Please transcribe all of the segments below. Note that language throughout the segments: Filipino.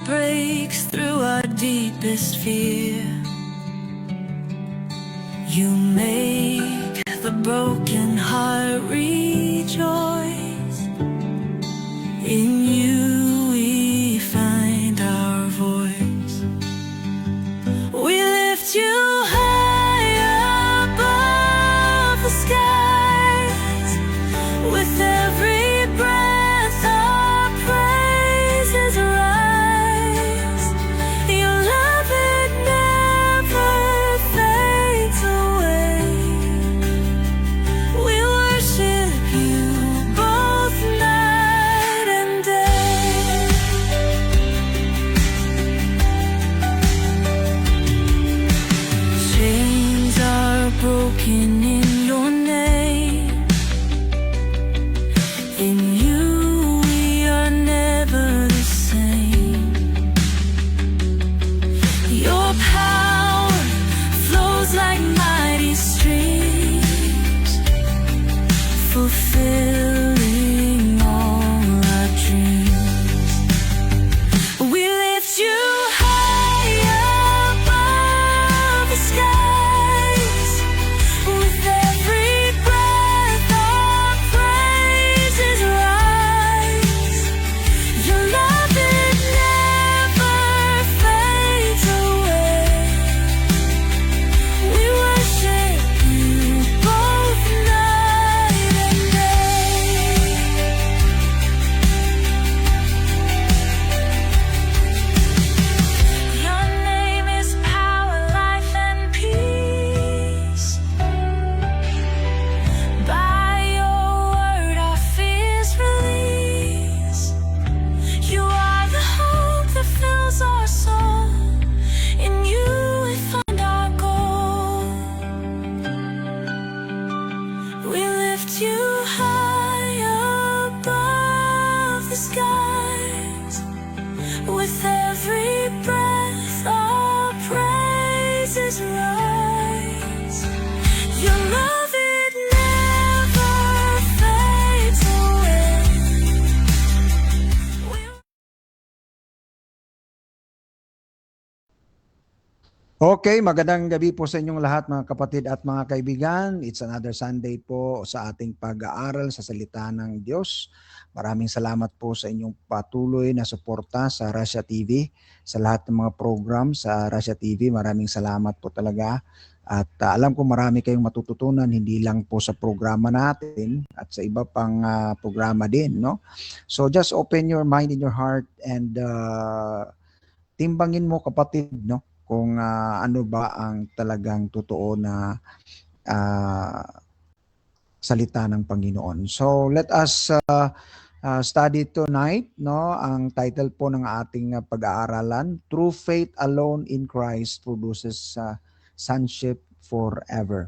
breaks through our deepest fear. You make the broken heart rejoice. In you we find our voice. We lift you high above the skies. With every breath our praises rise. Your love, it never fades away. We worship you both night and day. Chains are broken in your name. In you we are never the same. Your power flows like mighty streams, fulfilling all our dreams. We lift you high above the skies. With every breath our praises rise. Your love, it never fades away. We worship you both night and day. Your name is power, life, and peace. By your word our fears release. You are the hope that fills our soul. In you we find our goal. We lift you high above the skies. With every breath our praises rise. Your love, it never fades away. Okay, magandang gabi po sa inyong lahat mga kapatid at mga kaibigan. It's another Sunday po sa ating pag-aaral sa salita ng Diyos. Maraming salamat po sa inyong patuloy na suporta sa Russia TV, sa lahat ng mga program sa Russia TV. Maraming salamat po talaga. At alam ko marami kayong matututunan, hindi lang po sa programa natin at sa iba pang programa din, no? So just open your mind and your heart and timbangin mo kapatid, no? Kung ano ba ang talagang totoo na salita ng Panginoon. So let us study tonight, no? Ang title po ng ating pag-aaralan, True Faith Alone in Christ Produces Sonship Forever.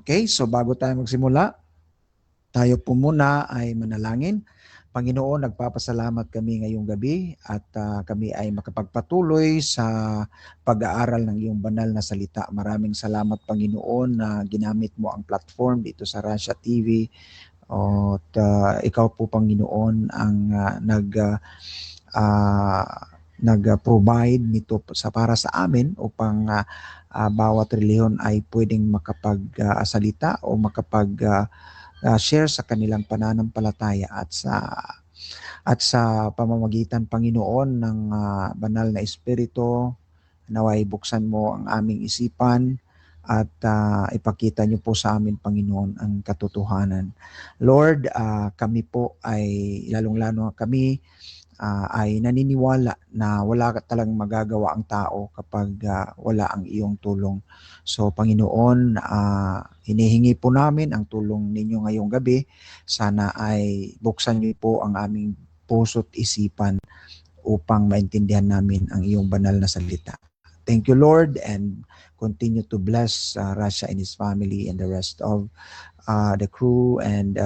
Okay, so bago tayo magsimula, tayo po muna ay manalangin. Panginoon, nagpapasalamat kami ngayong gabi at kami ay makapagpatuloy sa pag-aaral ng iyong banal na salita. Maraming salamat, Panginoon, na ginamit mo ang platform dito sa Russia TV. At ikaw po, Panginoon, ang nag-provide nito para sa amin upang bawat reliyon ay pwedeng makapagsalita o share sa kanilang pananampalataya at sa pamamagitan, Panginoon, ng banal na Espiritu. Naway buksan mo ang aming isipan at ipakita niyo po sa amin, Panginoon, ang katotohanan. Lord, kami po ay, lalong-lalo kami, ay naniniwala na wala talagang magagawa ang tao kapag wala ang iyong tulong. So, Panginoon, hinihingi po namin ang tulong ninyo ngayong gabi. Sana ay buksan niyo po ang aming puso't isipan upang maintindihan namin ang iyong banal na salita. Thank you, Lord, and continue to bless Rasha and his family and the rest of the crew and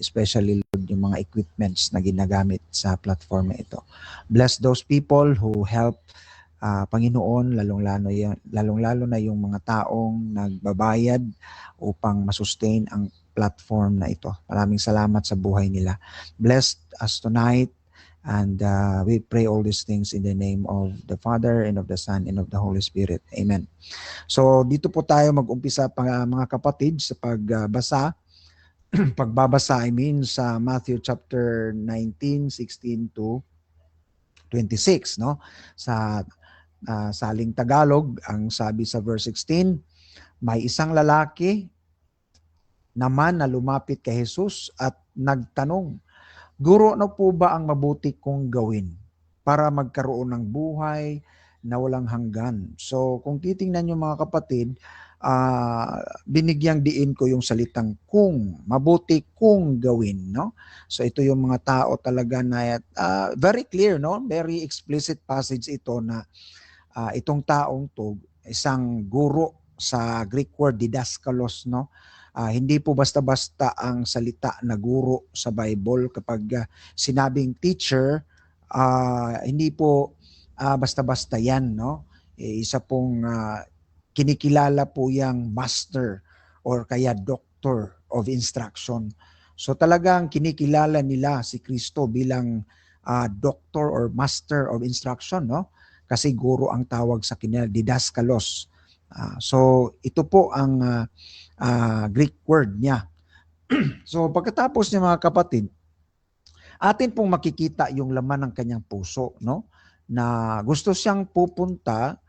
especially, Lord, yung mga equipments na ginagamit sa platform na ito. Bless those people who help, Panginoon, lalong-lalo na yung mga taong nagbabayad upang masustain ang platform na ito. Maraming salamat sa buhay nila. Bless us tonight And we pray all these things in the name of the Father, and of the Son, and of the Holy Spirit. Amen. So dito po tayo mag-umpisa pa, mga kapatid, sa pagbasa. Pagbabasa, sa Matthew chapter 19, 16 to 26, no? Sa saling Tagalog, ang sabi sa verse 16, may isang lalaki naman na lumapit kay Jesus at nagtanong, Guro, ano po ba ang mabuti kong gawin para magkaroon ng buhay na walang hanggan? So kung titingnan niyo mga kapatid, binigyang diin ko yung salitang kung, mabuti kung gawin, no? So ito yung mga tao talaga na very clear, no? Very explicit passage ito na itong taong to, isang guro, sa Greek word didaskalos, no? Hindi po basta-basta ang salita na guro sa Bible. Kapag sinabing teacher, hindi po basta-basta yan, no? Isa pong kinikilala po yang master or kaya doctor of instruction. So talagang kinikilala nila si Kristo bilang doctor or master of instruction, no? Kasi guro ang tawag sa kanila, didaskalos. So ito po ang Greek word niya. So pagkatapos niya mga kapatid, atin pong makikita yung laman ng kanyang puso, no? Na gusto siyang pupunta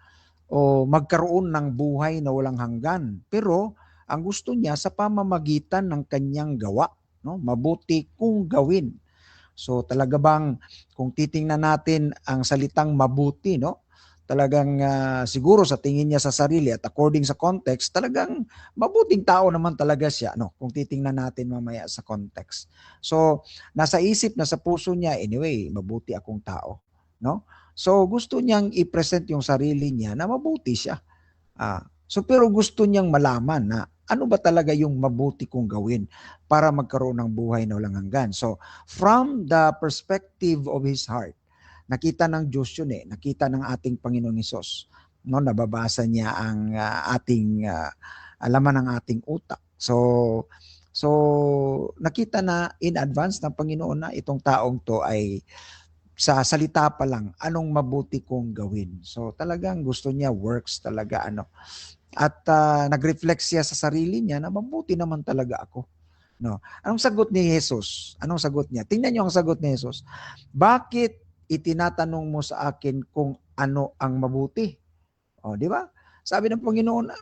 o magkaroon ng buhay na walang hanggan. Pero ang gusto niya sa pamamagitan ng kanyang gawa, no? Mabuti kung gawin. So talaga bang kung titingnan natin ang salitang mabuti, no? Talagang siguro sa tingin niya sa sarili at according sa context, talagang mabuting tao naman talaga siya, no? Kung titingnan natin mamaya sa context. So nasa isip na sa puso niya, anyway, mabuti akong tao, no? So gusto niyang i-present yung sarili niya na mabuti siya. So pero gusto niyang malaman na ano ba talaga yung mabuti kong gawin para magkaroon ng buhay na walang hanggan. So from the perspective of his heart, nakita ng Diyos yun nakita ng ating Panginoong Hesus. No, nababasa niya ang ating laman ng ating utak. So nakita na in advance ng Panginoon na itong taong to ay sa salita pa lang anong mabuti kong gawin. So talagang gusto niya works talaga At nag-reflect siya sa sarili niya na mabuti naman talaga ako. No. Anong sagot ni Jesus? Anong sagot niya? Tingnan niyo ang sagot ni Jesus. Bakit itinatanong mo sa akin kung ano ang mabuti? O, di ba? Sabi ng Panginoon,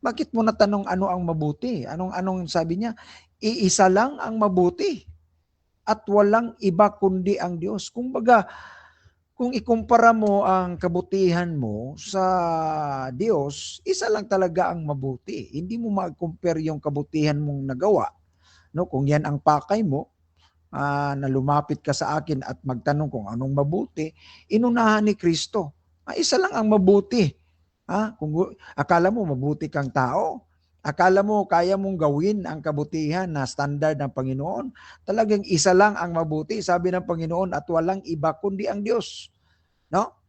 bakit mo natanong ano ang mabuti? Anong sabi niya? Iisa lang ang mabuti at walang iba kundi ang Diyos. Kumbaga, kung ikumpara mo ang kabutihan mo sa Diyos, isa lang talaga ang mabuti. Hindi mo mag-compare yung kabutihan mong nagawa. No, kung yan ang pakay mo, na lumapit ka sa akin at magtanong kung anong mabuti, inunahan ni Kristo. Isa lang ang mabuti. Kung akala mo mabuti kang tao, akala mo kaya mong gawin ang kabutihan na standard ng Panginoon, talagang isa lang ang mabuti, sabi ng Panginoon, at walang iba kundi ang Diyos. No?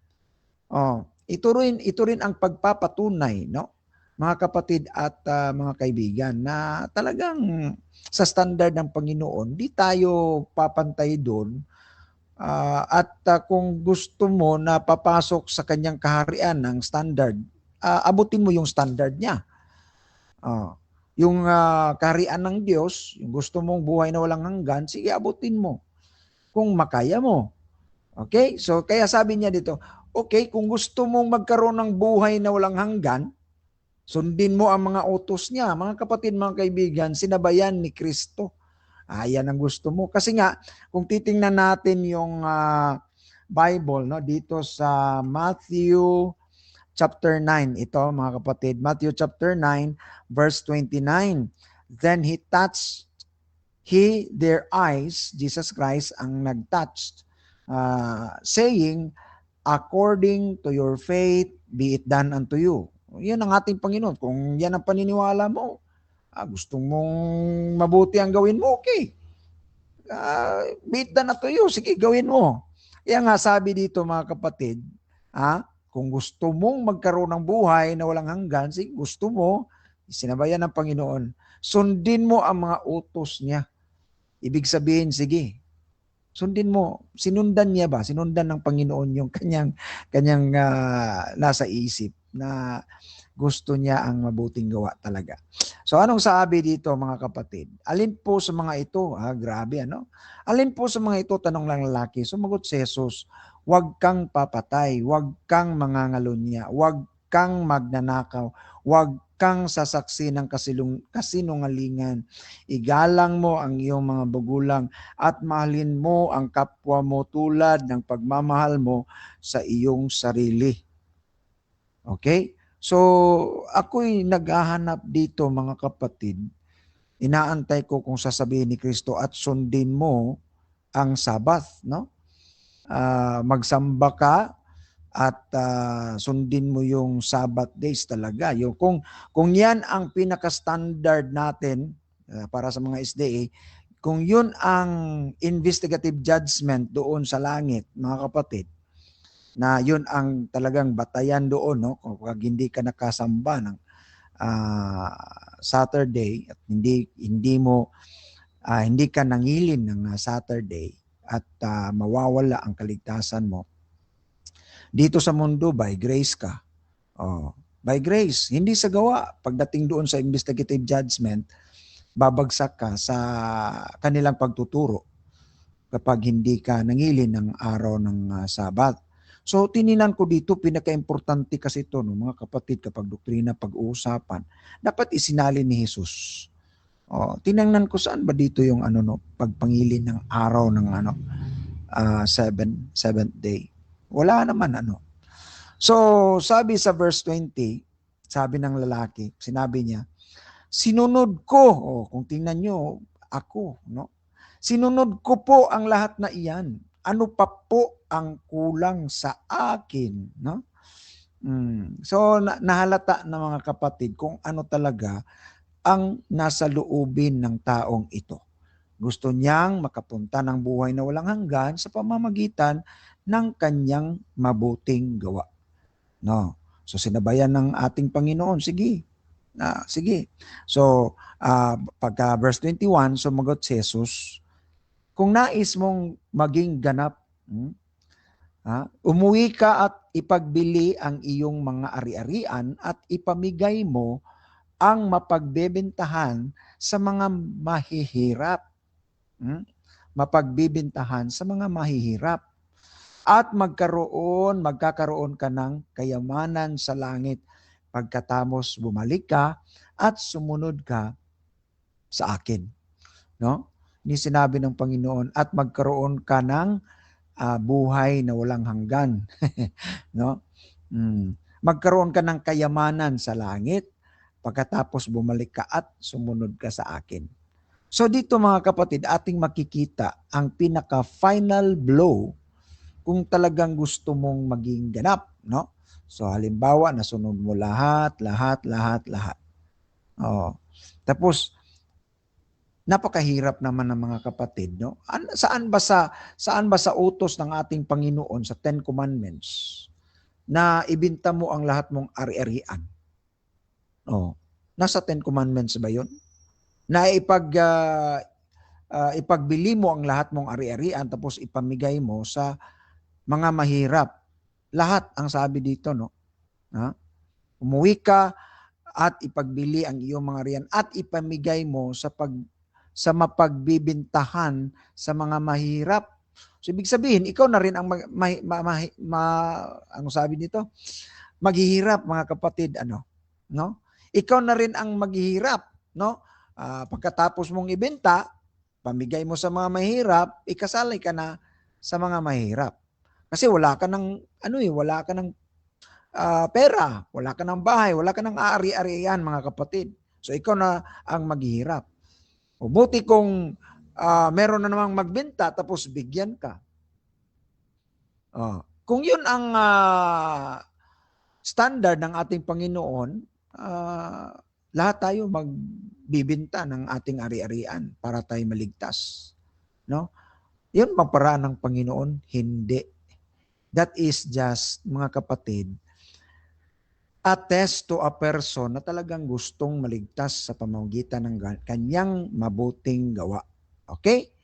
Ito rin ang pagpapatunay, no? Mga kapatid at mga kaibigan, na talagang sa standard ng Panginoon, di tayo papantay doon. At kung gusto mo na papasok sa kanyang kaharian ng standard, abutin mo yung standard niya. Yung kaharian ng Diyos, yung gusto mong buhay na walang hanggan, sige, abutin mo. Kung makaya mo. Okay? So, kaya sabi niya dito, okay, kung gusto mong magkaroon ng buhay na walang hanggan, sundin mo ang mga utos niya. Mga kapatid, mga kaibigan, sinabayan ni Kristo. Yan ang gusto mo. Kasi nga, kung titingnan natin yung Bible, no, dito sa Matthew chapter 9, ito mga kapatid, Matthew chapter 9, verse 29. Then he touched their eyes, Jesus Christ ang nag-touch, saying, according to your faith, be it done unto you. Yan ang ating Panginoon. Kung yan ang paniniwala mo, gusto mong mabuti ang gawin mo, okay. Be it done unto you, sige, gawin mo. Kaya nga sabi dito mga kapatid, kung gusto mong magkaroon ng buhay na walang hanggan, sige, gusto mo, sinabayan ng Panginoon, sundin mo ang mga utos niya. Ibig sabihin, sige, Sundin mo. Sinundan niya ba? Sinundan ng Panginoon yung kanyang nasa isip na gusto niya ang mabuting gawa talaga. So anong sabi dito mga kapatid? Alin po sa mga ito? Grabe ano? Alin po sa mga ito? Tanong lang lalaki. Sumagot si Jesus, huwag kang papatay, huwag kang mangangalunya, huwag kang magnanakaw, huwag kang sasaksi ng kasinungalingan. Igalang mo ang iyong mga magulang at mahalin mo ang kapwa mo tulad ng pagmamahal mo sa iyong sarili. Okay? So, ako'y naghahanap dito mga kapatid. Inaantay ko kung sasabihin ni Kristo at sundin mo ang Sabbath, no? Magsamba ka at sundin mo yung Sabbath days talaga. Yung kung yan ang pinaka-standard natin para sa mga SDA, kung yun ang investigative judgment doon sa langit, mga kapatid, na yun ang talagang batayan doon, no? Kung hindi ka nakasamba ng Saturday at hindi ka nangilin ng Saturday at mawawala ang kaligtasan mo. Dito sa mundo, by grace ka. By grace, hindi sa gawa. Pagdating doon sa investigative judgment, babagsak ka sa kanilang pagtuturo kapag hindi ka nangilin ng araw ng Sabat. So, tininan ko dito, pinaka-importante kasi ito, no, mga kapatid, kapag doktrina, pag-uusapan, dapat isinalin ni Jesus. Tinangnan ko saan ba dito yung pagpangilin ng araw ng seventh day. Wala naman So, sabi sa verse 20, sabi ng lalaki, sinabi niya, sinunod ko, kung tingnan nyo, ako, no? Sinunod ko po ang lahat na iyan. Ano pa po ang kulang sa akin, no? So, nahalata na mga kapatid kung ano talaga ang nasa loobin ng taong ito. Gusto niyang makapunta ng buhay na walang hanggan sa pamamagitan ng kanyang mabuting gawa. No. So sinabayan ng ating Panginoon, sige. Sige. So pagka verse 21, sumagot si Jesus, kung nais mong maging ganap, umuwi ka at ipagbili ang iyong mga ari-arian at ipamigay mo ang mapagbebentahan sa mga mahihirap. Mapagbibintahan sa mga mahihirap. At magkakaroon ka ng kayamanan sa langit pagkatapos bumalik ka at sumunod ka sa akin. No? Ni sinabi ng Panginoon, at magkaroon ka ng buhay na walang hanggan. No? Magkaroon ka ng kayamanan sa langit pagkatapos bumalik ka at sumunod ka sa akin. So dito mga kapatid, ating makikita ang pinaka-final blow kung talagang gusto mong maging ganap, no? So halimbawa, nasunod mo lahat. Tapos napakahirap naman ng mga kapatid, no? Saan ba sa utos ng ating Panginoon sa Ten Commandments na ibinta mo ang lahat mong ari-arian? Nasa Ten Commandments ba 'yon? Na ipagbili mo ang lahat mong ari-arian tapos ipamigay mo sa mga mahirap. Lahat ang sabi dito, no? Umuwi ka at ipagbili ang iyong mga arian at ipamigay mo sa mapagbibintahan sa mga mahirap. So ibig sabihin, ikaw na rin ang ano sabi dito? Maghihirap, mga kapatid, no? Ikaw na rin ang maghihirap, no? Pagkatapos mong ibenta, pamigay mo sa mga mahirap, ikasali ka na sa mga mahirap. Kasi wala ka ng pera, wala ka ng bahay, wala ka ng aari-arian, mga kapatid. So ikaw na ang maghihirap. O buti kung meron na namang magbenta tapos bigyan ka. Kung yun ang standard ng ating Panginoon, lahat tayo magbibinta ng ating ari-arian para tayo maligtas. No? Yun bang paraan ng Panginoon? Hindi. That is just, mga kapatid, a test to a person na talagang gustong maligtas sa pamamagitan ng kanyang mabuting gawa. Okay?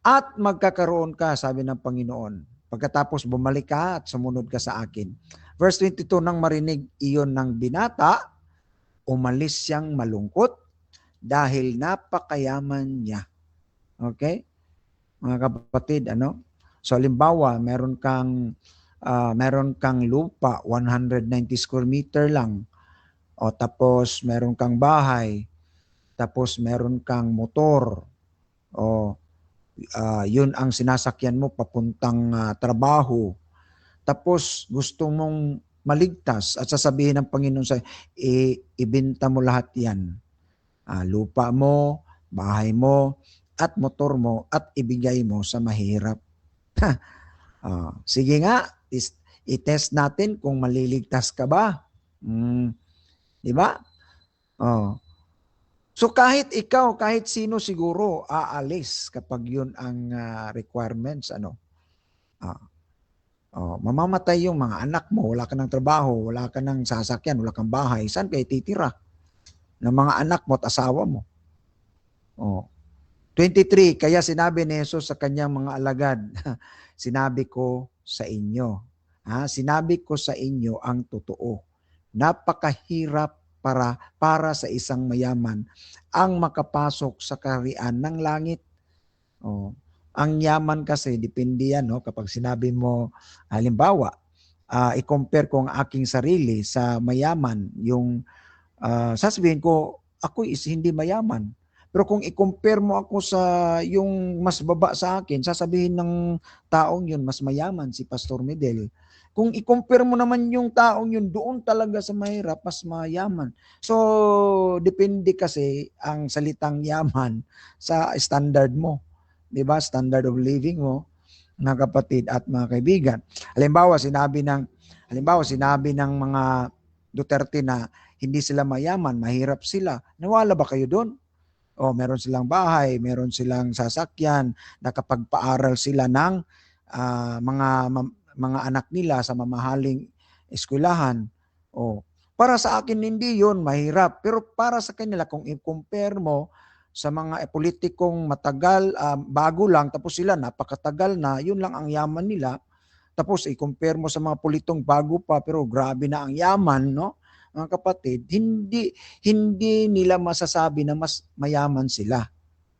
At magkakaroon ka, sabi ng Panginoon, pagkatapos bumalik ka at sumunod ka sa akin. Verse 22, nang marinig iyon ng binata, umalis siyang malungkot dahil napakayaman niya. Okay? Mga kapatid, ano? So, halimbawa, meron kang lupa, 190 square meter lang. O tapos, meron kang bahay. Tapos, meron kang motor. O, yun ang sinasakyan mo papuntang trabaho. Tapos, gusto mong maligtas at sasabihin ng Panginoon sa ibenta mo lahat yan. Lupa mo, bahay mo, at motor mo, at ibigay mo sa mahirap. Sige nga, i-test natin kung maliligtas ka ba. Di ba? So kahit ikaw, kahit sino siguro, aalis kapag yun ang requirements. Mamamatay yung mga anak mo, wala ka ng trabaho, wala ka ng sasakyan, wala kang bahay, saan kayo titira? Ng mga anak mo at asawa mo. 23, kaya sinabi ni Jesus sa kanyang mga alagad, sinabi ko sa inyo. Sinabi ko sa inyo ang totoo. Napakahirap para sa isang mayaman ang makapasok sa kaharian ng langit. Ang yaman kasi, depende yan, kapag sinabi mo, halimbawa, i-compare ko ang aking sarili sa mayaman, yung sasabihin ko, ako is hindi mayaman. Pero kung i-compare mo ako sa yung mas baba sa akin, sasabihin ng taong yun, mas mayaman si Pastor Medel. Kung i-compare mo naman yung taong yun, doon talaga sa mahirap, mas mayaman. So, depende kasi ang salitang yaman sa standard mo. Diba? Standard of living mo, mga kapatid at mga kaibigan. Halimbawa, sinabi ng mga Duterte na hindi sila mayaman, mahirap sila. Nawala ba kayo doon? Meron silang bahay, meron silang sasakyan, nakapagpaaral sila ng mga anak nila sa mamahaling eskwelahan. Para sa akin hindi yun mahirap, pero para sa kanila kung i-compare mo sa mga politikong matagal, bago lang, tapos sila napakatagal na, yun lang ang yaman nila. Tapos i-compare mo sa mga politiong bago pa, pero grabe na ang yaman, no? Mga kapatid, hindi nila masasabi na mas mayaman sila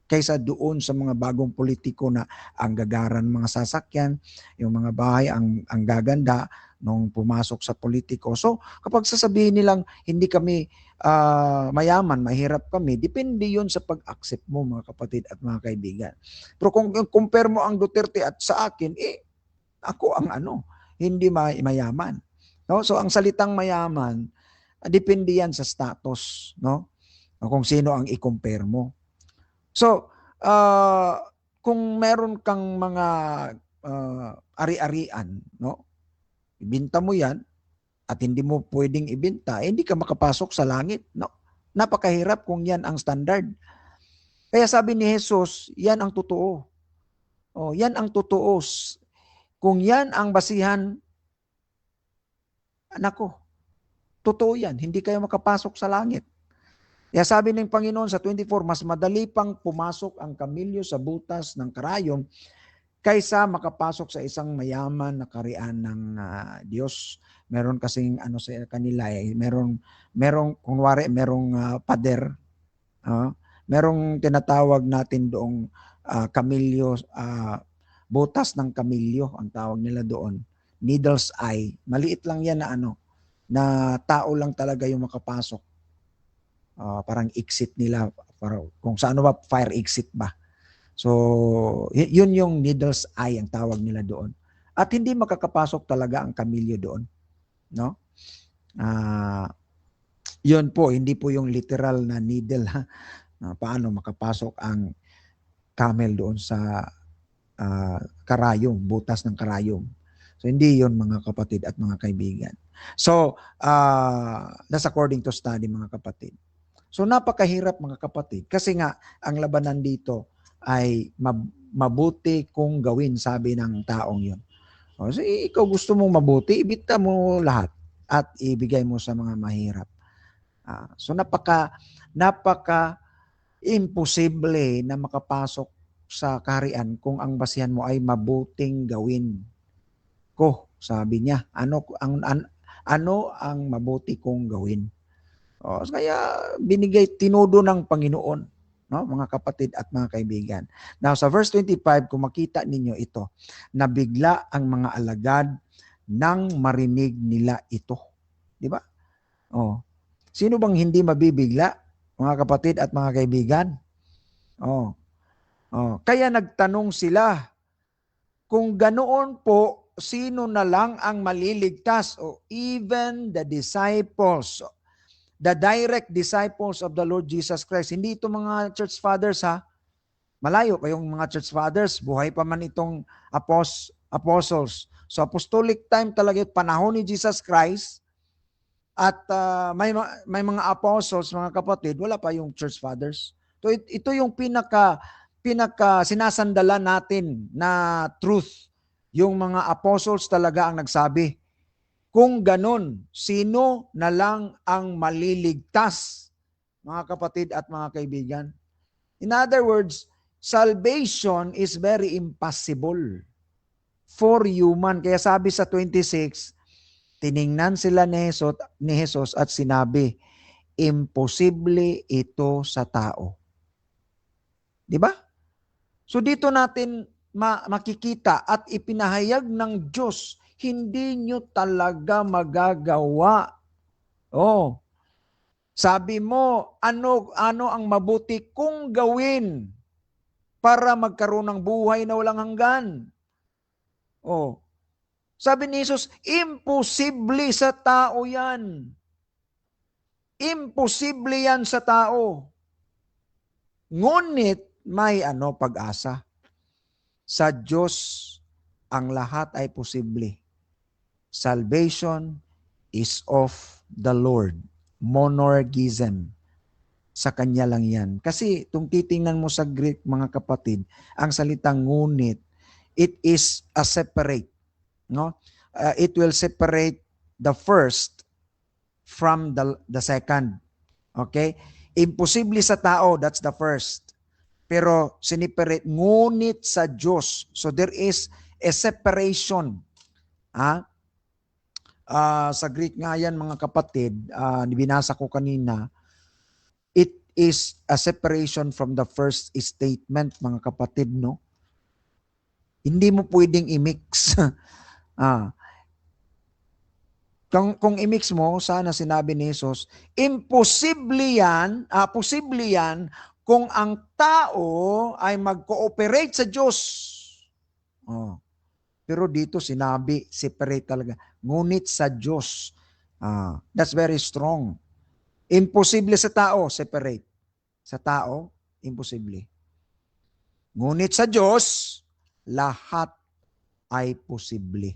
kaysa doon sa mga bagong politiko na ang gagaran mga sasakyan, yung mga bahay ang gaganda nung pumasok sa politiko. So, kapag sasabihin nilang hindi kami mayaman, mahirap kami, depende yun sa pag-accept mo, mga kapatid at mga kaibigan. Pero kung compare mo ang Duterte at sa akin, ako ang hindi mayaman. No? So, ang salitang mayaman, depende yan sa status, no? Kung sino ang i-compare mo. So, kung meron kang mga ari-arian, no? Ibenta mo yan at hindi mo pwedeng ibenta, hindi ka makapasok sa langit, no? Napakahirap kung yan ang standard. Kaya sabi ni Jesus, yan ang totoo. Yan ang totoo. Kung yan ang basihan, nako, totoo yan, hindi kayo makapasok sa langit. Kaya sabi ng Panginoon sa 24, mas madali pang pumasok ang kamilyo sa butas ng karayom kaysa makapasok sa isang mayaman na kaharian ng Diyos. Meron kasing sa kanila, merong pader, merong tinatawag natin doong kamilyo, butas ng kamilyo, ang tawag nila doon. Needle's eye. Maliit lang yan na tao lang talaga yung makapasok. Parang exit nila, kung saan ba, fire exit ba. So, yun yung needle's eye ang tawag nila doon. At hindi makakapasok talaga ang kamilyo doon. No? Yun po, hindi po yung literal na needle. Paano makapasok ang camel doon sa karayom, butas ng karayom. So, hindi yun mga kapatid at mga kaibigan. So, that's according to study mga kapatid. So, napakahirap mga kapatid. Kasi nga, ang labanan dito ay mabuti kung gawin, sabi ng taong yun. So, ikaw gusto mong mabuti, ibita mo lahat at ibigay mo sa mga mahirap. So, napaka imposible na makapasok sa kaharian kung ang basihan mo ay mabuting gawin ko. Sabi niya, ano ang mabuti kong gawin? Kaya tinudo ng Panginoon, no, mga kapatid at mga kaibigan. Now sa verse 25, kung makita ninyo ito, nabigla ang mga alagad nang marinig nila ito. Di ba? Sino bang hindi mabibigla, mga kapatid at mga kaibigan? Kaya nagtanong sila, kung ganoon po, sino na lang ang maliligtas? Even the disciples, the direct disciples of the Lord Jesus Christ. Hindi ito mga church fathers, ha? Malayo pa yung mga church fathers. Buhay pa man itong apostles. So apostolic time talaga, panahon ni Jesus Christ. At may mga apostles, mga kapatid, wala pa yung church fathers. So ito yung pinaka sinasandala natin na truth. Yung mga apostles talaga ang nagsabi. Kung ganon, sino na lang ang maliligtas, mga kapatid at mga kaibigan? In other words, salvation is very impossible for human. Kaya sabi sa 26, tiningnan sila ni Jesus at sinabi, imposible ito sa tao. Di ba? So dito natin makikita at ipinahayag ng Diyos, hindi nyo talaga magagawa. Sabi mo, ano ang mabuti kong gawin para magkaroon ng buhay na walang hanggan? Sabi ni Jesus, imposible sa tao yan. Imposible yan sa tao. Ngunit may pag-asa. Sa Diyos, ang lahat ay posible. Salvation is of the Lord. Monergism. Sa Kanya lang yan. Kasi kung titingnan mo sa Greek, mga kapatid, ang salitang ngunit, it is a separate. No? It will separate the first from the second. Okay? Imposible sa tao, that's the first. Pero siniperate, ngunit sa Diyos. So there is a separation. Sa Greek nga yan, mga kapatid, binasa ko kanina, it is a separation from the first statement, mga kapatid, no? Hindi mo pwedeng i-mix. Kung i-mix mo, sana sinabi ni Jesus, imposible yan, posible yan kung ang tao ay mag-cooperate sa Diyos. Pero dito sinabi, separate talaga. Ngunit sa Diyos. That's very strong. Imposible sa tao, separate. Sa tao, imposible. Ngunit sa Diyos, lahat ay posible.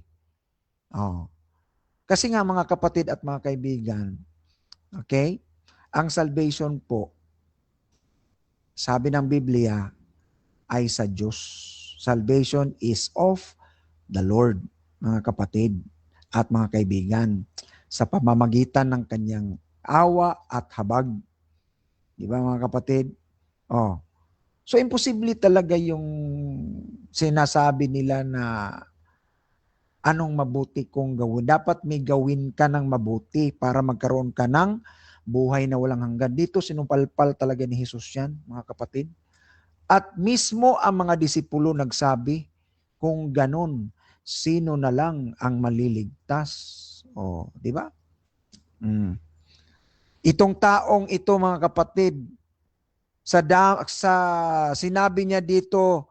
Kasi nga mga kapatid at mga kaibigan, okay? Ang salvation po, sabi ng Biblia, ay sa Diyos. Salvation is of the Lord, mga kapatid at mga kaibigan, sa pamamagitan ng Kanyang awa at habag. Di ba, mga kapatid? So, imposible talaga yung sinasabi nila na anong mabuti kong gawin. Dapat may gawin ka ng mabuti para magkaroon ka ng buhay na walang hanggan. Dito sinumpalpal talaga ni Jesus yan, mga kapatid. At mismo ang mga disipulo nagsabi, kung ganun, sino na lang ang maliligtas? Di ba? Itong taong ito, mga kapatid, sa sinabi niya dito,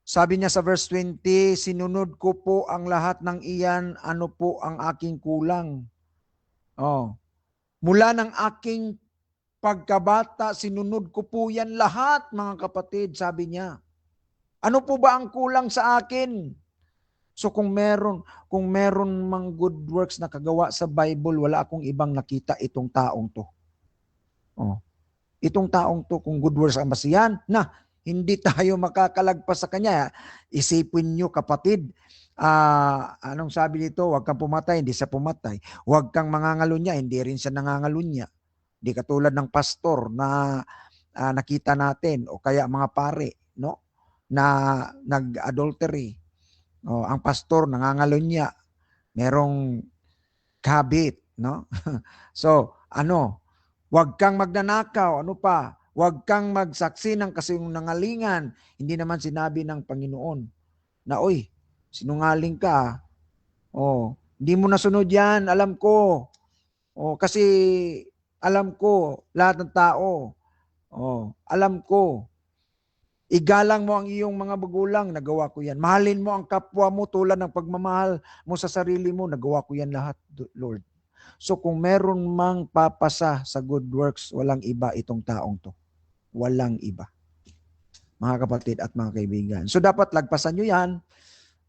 sabi niya sa verse 20, sinunod ko po ang lahat ng iyan, ano po ang aking kulang? Mula ng aking pagkabata, sinunod ko po yan lahat, mga kapatid, sabi niya. Ano po ba ang kulang sa akin? So kung meron mang good works na kagawa sa Bible, wala akong ibang nakita itong taong to. Itong taong to, kung good works ang basihan, hindi tayo makakalagpas sa kanya. Isipin nyo, kapatid, anong sabi dito? Huwag kang pumatay, hindi siya pumatay. Huwag kang mangangalunya, hindi rin siya nangangalunya. Hindi katulad ng pastor na nakita natin o kaya mga pare, no? Na nag-adultery. Ang pastor nangangalunya, merong kabit, no? So, wag kang magnanakaw, ano pa? Wag kang magsaksi ng kasinungalingan. Hindi naman sinabi ng Panginoon na, oy, sinungaling ka. Hindi mo nasunod yan, alam ko. Kasi alam ko, lahat ng tao. Alam ko. Igalang mo ang iyong mga magulang, nagawa ko yan. Mahalin mo ang kapwa mo tulad ng pagmamahal mo sa sarili mo, nagawa ko yan lahat, Lord. So kung meron mang papasa sa good works, walang iba itong taong to. Walang iba. Mga kapatid at mga kaibigan. So dapat lagpasan nyo yan.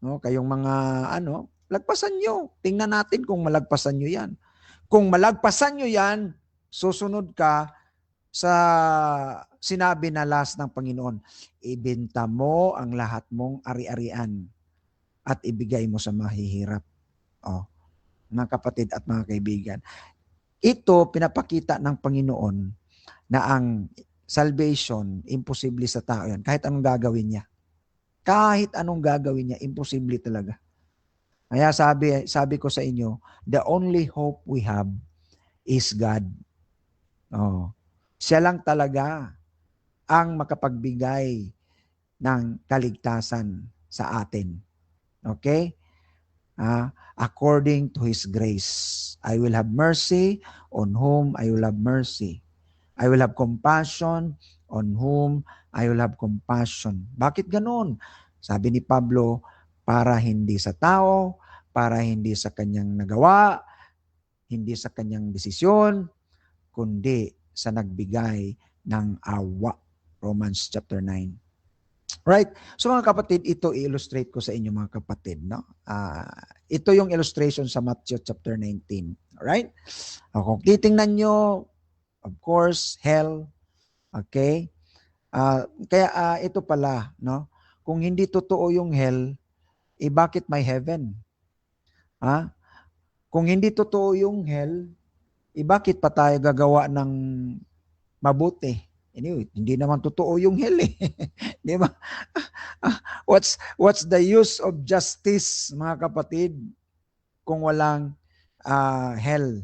No? Kayong mga lagpasan nyo. Tingnan natin kung malagpasan nyo yan. Kung malagpasan nyo yan, susunod ka sa sinabi na last ng Panginoon, ibenta mo ang lahat mong ari-arian at ibigay mo sa mahihirap. Mga kapatid at mga kaibigan. Ito, pinapakita ng Panginoon na ang salvation, imposible sa tao yan. Kahit anong gagawin niya. Kahit anong gagawin niya, imposible talaga. Kaya sabi ko sa inyo, the only hope we have is God. Siya lang talaga ang makapagbigay ng kaligtasan sa atin. Okay? According to His grace. I will have mercy on whom I will have mercy. I will have compassion on whom I will have compassion. Bakit ganun? Sabi ni Pablo, para hindi sa tao, para hindi sa kanyang nagawa, hindi sa kanyang desisyon, kundi sa nagbigay ng awa. Romans chapter 9. Right? So mga kapatid, ito i-illustrate ko sa inyo mga kapatid. No? Ito yung illustration sa Matthew chapter 19. Alright? Kung titingnan nyo, of course, hell. Okay? Kaya ito pala, no? Kung hindi totoo yung hell, bakit may heaven? Kung hindi totoo yung hell, bakit pa tayo gagawa ng mabuti? Anyway, hindi naman totoo yung hell eh. Di ba? What's the use of justice, mga kapatid, kung walang hell?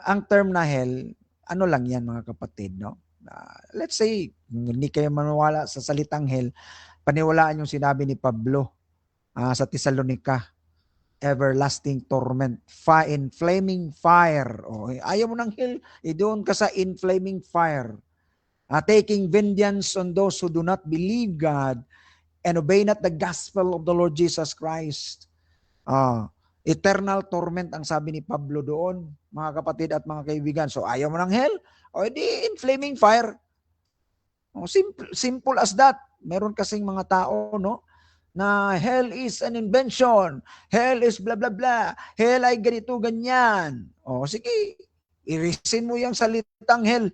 Ang term na hell, ano lang yan mga kapatid, no? Let's say, hindi kayo maniwala sa salitang hell, paniwalaan yung sinabi ni Pablo sa Thessalonica, everlasting torment, in flaming fire. Ayaw mo ng hell, doon ka sa in flaming fire. Taking vengeance on those who do not believe God and obey not the gospel of the Lord Jesus Christ. Eternal torment ang sabi ni Pablo doon, mga kapatid at mga kaibigan. So ayaw mo ng hell? Di in flaming fire. Simple as that. Meron kasing mga tao, no? Na hell is an invention. Hell is blah, blah, blah. Hell ay ganito, ganyan. Sige, erasein mo yung salitang hell.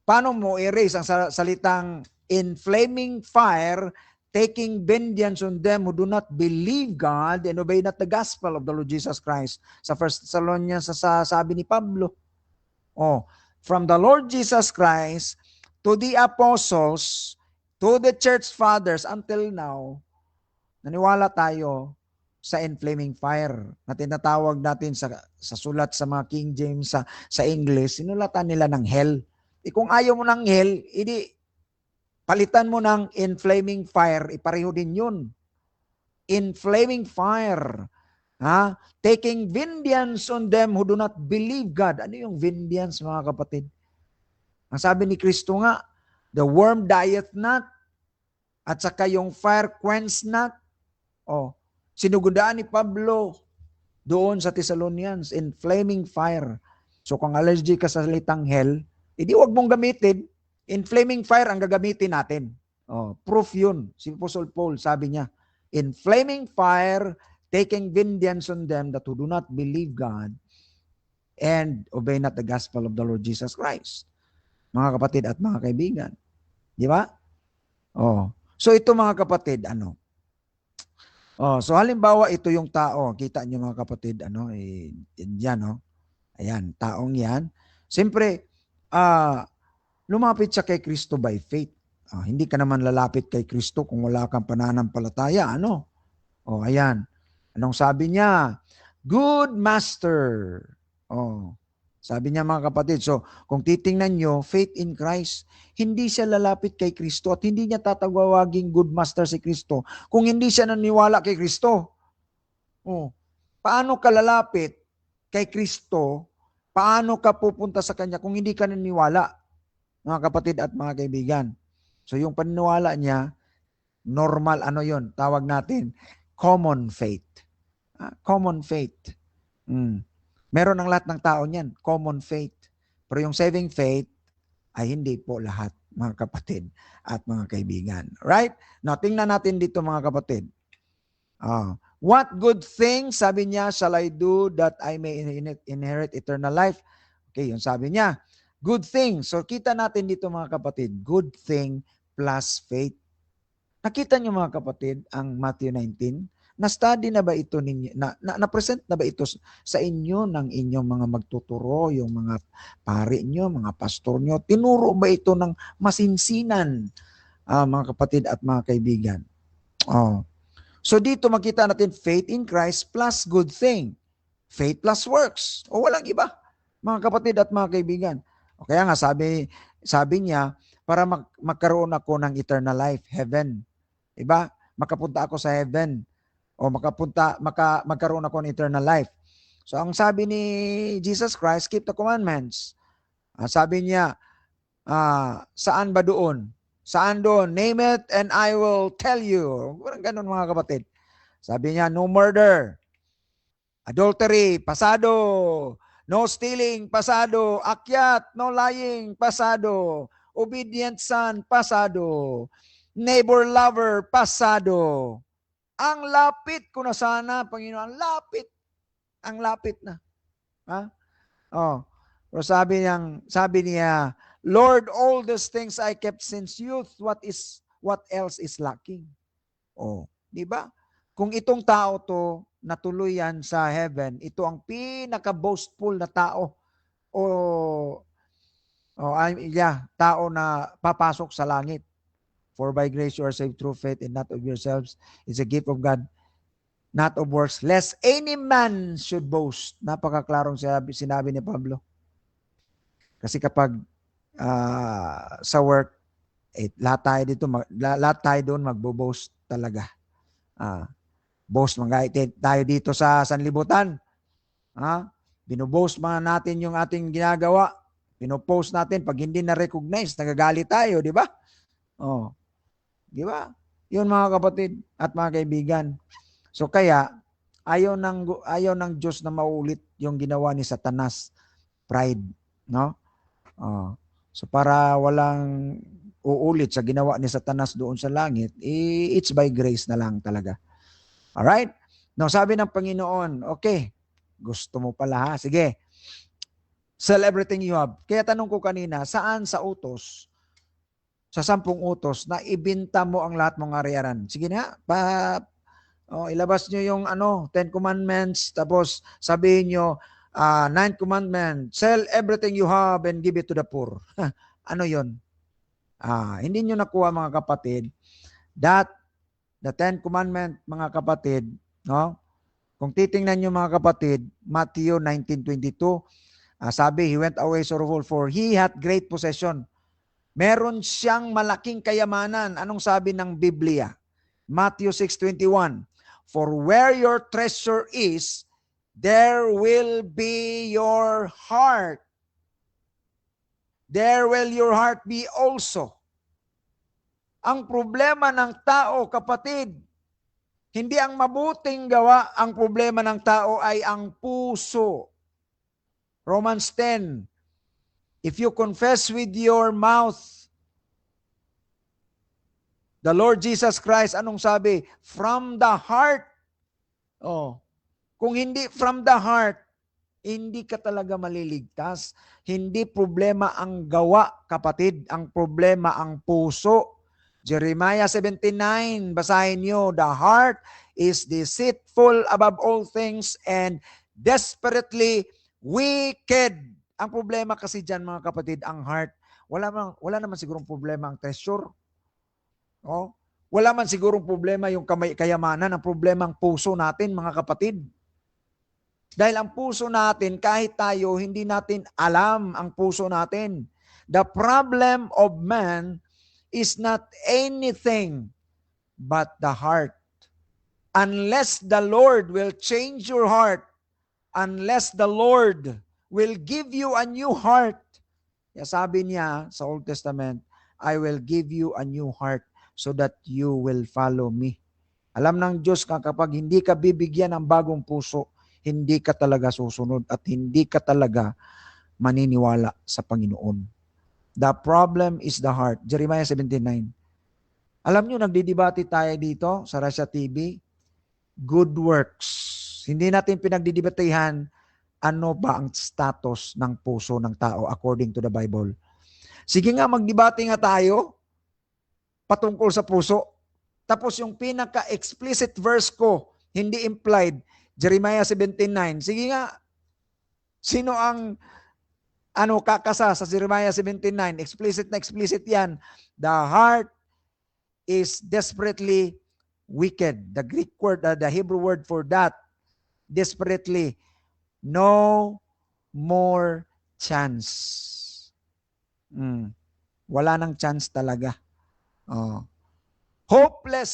Paano mo erase ang salitang in flaming fire, taking vengeance on them who do not believe God and obey not the gospel of the Lord Jesus Christ? Sa 1 Thessalonians, sabi ni Pablo, from the Lord Jesus Christ to the apostles, to the church fathers until now, naniwala tayo sa inflaming fire na tinatawag natin sa sulat sa mga King James sa English, sinulatan nila ng hell. Kung ayaw mo ng hell, palitan mo ng inflaming fire, ipareho din yun. Inflaming fire. Taking vengeance on them who do not believe God. Ano yung vengeance, mga kapatid? Ang sabi ni Kristo nga, the worm dieth not, at saka yung fire quench not. Sinugundaan ni Pablo doon sa Thessalonians, in flaming fire. So kung allergic ka sa salitang hell, wag mong gamitin. In flaming fire ang gagamitin natin. Proof yun. Si Apostle Paul, sabi niya, in flaming fire, taking vengeance on them that who do not believe God and obey not the gospel of the Lord Jesus Christ. Mga kapatid at mga kaibigan. Di ba? So ito mga kapatid, so halimbawa ito yung tao, kita niyo mga kapatid, yan, ayan, taong yan. Siyempre, Lumapit siya kay Kristo by faith. Hindi ka naman lalapit kay Kristo kung wala kang pananampalataya. Ano? Ayan. Anong sabi niya? Good Master. Sabi niya mga kapatid. So, kung titingnan nyo, faith in Christ, hindi siya lalapit kay Kristo at hindi niya tatawaging good master si Kristo kung hindi siya naniwala kay Kristo. Paano ka lalapit kay Kristo? Paano ka pupunta sa Kanya kung hindi ka naniwala? Mga kapatid at mga kaibigan. So yung paniniwala niya, normal, yon, tawag natin, common faith. Common faith. Meron ang lahat ng tao niyan, common faith. Pero yung saving faith, ay hindi po lahat, mga kapatid at mga kaibigan. Right? Now, tingnan natin dito mga kapatid. What good things, sabi niya, shall I do that I may inherit eternal life? Okay, yung sabi niya. Good thing. So kita natin dito mga kapatid, good thing plus faith. Nakita niyo mga kapatid ang Matthew 19? Na-study na ba ito ninyo? Na-present na ba ito sa inyo ng inyong mga magtuturo, yung mga pari nyo, mga pastor nyo? Tinuro ba ito ng masinsinan, mga kapatid at mga kaibigan? So dito makita natin faith in Christ plus good thing. Faith plus works. Walang iba, mga kapatid at mga kaibigan. Kaya nga sabi niya, para magkaroon ako ng eternal life, heaven. Diba? Makapunta ako sa heaven. O magkaroon ako ng eternal life. So ang sabi ni Jesus Christ, keep the commandments. Sabi niya, saan ba doon? Saan doon? Name it and I will tell you. Ganun mga kapatid. Sabi niya, no murder. Adultery, pasado. No stealing, pasado. Akyat, no lying, pasado. Obedient son, pasado. Neighbor lover, pasado. Ang lapit ko na sana, Panginoon. Ang lapit. Ang lapit na. Pero sabi niya, Lord, all these things I kept since youth. What else is lacking? Di ba? Kung itong tao to natuloy yan sa heaven, ito ang pinaka-boastful na tao tao na papasok sa langit. For by grace you are saved through faith and not of yourselves. It's a gift of God, not of works, lest any man should boast. Napakaklarong sinabi ni Pablo. Kasi kapag sa work, lahat tayo doon magbo-boast talaga. Boast tayo dito sa sanlibutan. Binoboast mga natin yung ating ginagawa. Pinopost natin. Pag hindi na-recognize, nagagalit tayo, di ba? Di ba? Yun mga kapatid at mga kaibigan. So kaya, ayaw ng Diyos na maulit yung ginawa ni Satanas. Pride. No? So para walang uulit sa ginawa ni Satanas doon sa langit, it's by grace na lang talaga. Alright? Now, sabi ng Panginoon, okay, gusto mo pala ha? Sige, sell everything you have. Kaya tanong ko kanina, saan sa utos, sa 10 utos, na ibinta mo ang lahat mong ariaran? Sige na, ilabas nyo yung 10 commandments, tapos sabihin nyo, 9th commandment, sell everything you have and give it to the poor. Ano yun? Hindi nyo nakuha mga kapatid, that the 10th commandment, mga kapatid, no? Kung titingnan nyo mga kapatid, Matthew 19:22, sabi, he went away sorrowful for he had great possession. Meron siyang malaking kayamanan. Anong sabi ng Biblia? Matthew 6:21, for where your treasure is, there will be your heart. There will your heart be also. Ang problema ng tao, kapatid, hindi ang mabuting gawa, ang problema ng tao ay ang puso. Romans 10, if you confess with your mouth the Lord Jesus Christ, anong sabi? From the heart. Kung hindi from the heart, hindi ka talaga maliligtas. Hindi problema ang gawa, kapatid. Ang problema ang puso. Jeremiah 17:9, basahin nyo, the heart is deceitful above all things and desperately wicked. Ang problema kasi dyan mga kapatid, ang heart, wala naman sigurong problema ang treasure. Oh, wala man sigurong problema yung kayamanan, ang problema ang puso natin, mga kapatid. Dahil ang puso natin, kahit tayo, hindi natin alam ang puso natin. The problem of man is not anything but the heart. Unless the Lord will change your heart, unless the Lord will give you a new heart. Sabi niya sa Old Testament, I will give you a new heart so that you will follow me. Alam ng Diyos ka kapag hindi ka bibigyan ng bagong puso, hindi ka talaga susunod at hindi ka talaga maniniwala sa Panginoon. The problem is the heart. Jeremiah 17:9. Alam nyo, nagdidebate tayo dito sa Russia TV. Good works. Hindi natin pinagdidebatehan ano ba ang status ng puso ng tao according to the Bible. Sige nga, magdebate nga tayo patungkol sa puso. Tapos yung pinaka-explicit verse ko, hindi implied, Jeremiah 17:9. Sige nga, sino ang kakasa sa Jeremiah 17:9? Explicit na explicit yan. The heart is desperately wicked. The Greek word, the Hebrew word for that, desperately, no more chance. Wala nang chance talaga. Hopeless.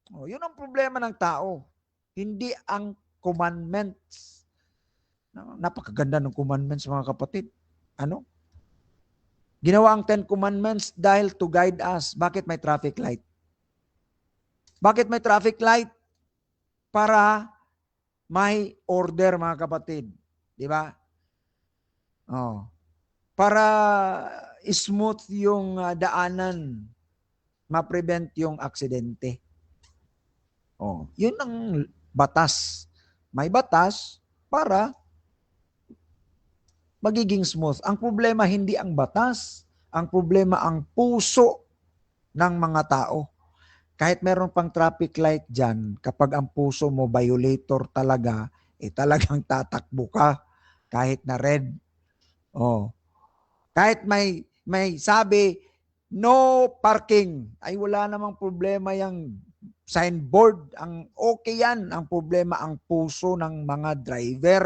Yun ang problema ng tao. Hindi ang commandments. Napakaganda ng commandments, mga kapatid. Ginawa ang 10 commandments dahil to guide us. Bakit may traffic light? Bakit may traffic light? Para may order, mga kapatid. Di ba? Para smooth yung daanan, ma-prevent yung aksidente. Yun ang batas. May batas para magiging smooth. Ang problema hindi ang batas, ang problema ang puso ng mga tao. Kahit meron pang traffic light dyan, kapag ang puso mo violator talaga, talagang tatakbo ka kahit na red. Kahit may sabi, no parking, ay wala namang problema yung signboard. Ang okay yan. Ang problema ang puso ng mga driver.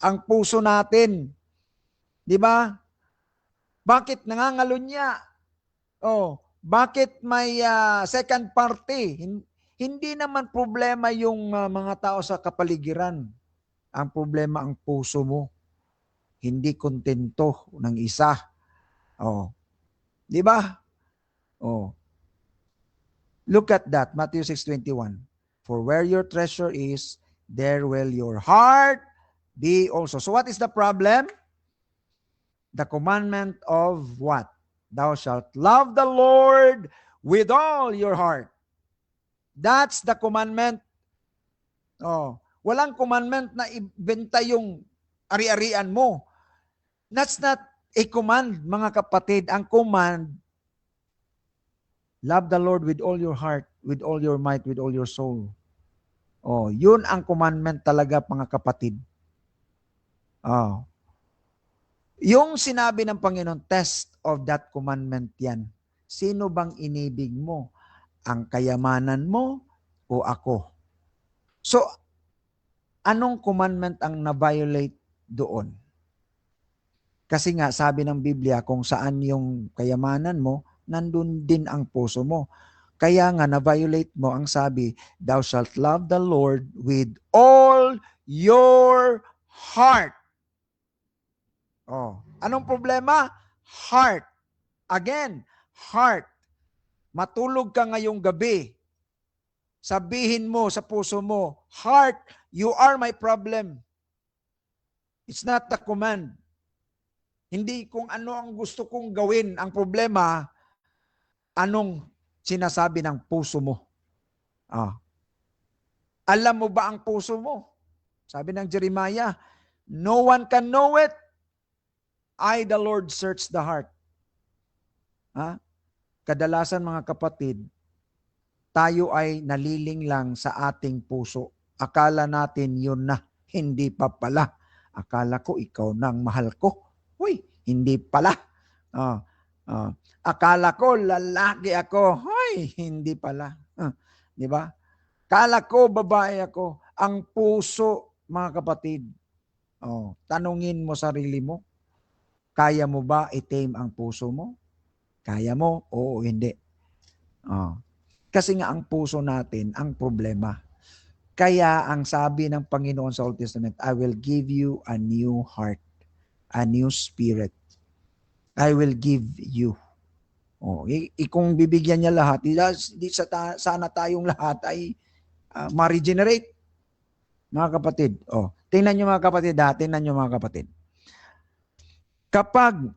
Ang puso natin. Di ba? Bakit nangangalunya? Bakit may second party? Hindi naman problema yung mga tao sa kapaligiran. Ang problema ang puso mo. Hindi kontento ng isa. Di ba? Look at that, Matthew 6:21. For where your treasure is, there will your heart be also. So what is the problem? The commandment of what? Thou shalt love the Lord with all your heart. That's the commandment. Walang commandment na ibenta yung ari-arian mo. That's not a command, mga kapatid. Ang command, love the Lord with all your heart, with all your might, with all your soul. Yun ang commandment talaga, mga kapatid. Yung sinabi ng Panginoon, test of that commandment yan. Sino bang inibig mo? Ang kayamanan mo o ako? So, anong commandment ang na-violate doon? Kasi nga, sabi ng Biblia, kung saan yung kayamanan mo, nandun din ang puso mo. Kaya nga, na-violate mo ang sabi, thou shalt love the Lord with all your heart. Anong problema? Heart. Again, heart. Matulog ka ngayong gabi. Sabihin mo sa puso mo, heart, you are my problem. It's not the command. Hindi kung ano ang gusto kong gawin. Ang problema, anong sinasabi ng puso mo? Alam mo ba ang puso mo? Sabi ng Jeremiah, no one can know it. I, the Lord, search the heart. Kadalasan, mga kapatid, tayo ay naliling lang sa ating puso. Akala natin yun na, hindi pa pala. Akala ko ikaw nang mahal ko. Hoy, hindi pala. Ah, akala ko lalaki ako. Hoy, hindi pala. Di ba? Akala ko babae ako. Ang puso, mga kapatid. Tanungin mo sarili mo. Kaya mo ba i-tame ang puso mo? Kaya mo? Oo, hindi. Kasi nga ang puso natin ang problema. Kaya ang sabi ng Panginoon sa Old Testament, I will give you a new heart, a new spirit. I will give you. Kung bibigyan niya lahat, sana tayong lahat ay ma-regenerate. Mga kapatid, tingnan nyo mga kapatid, tingnan nyo mga kapatid. Kapag,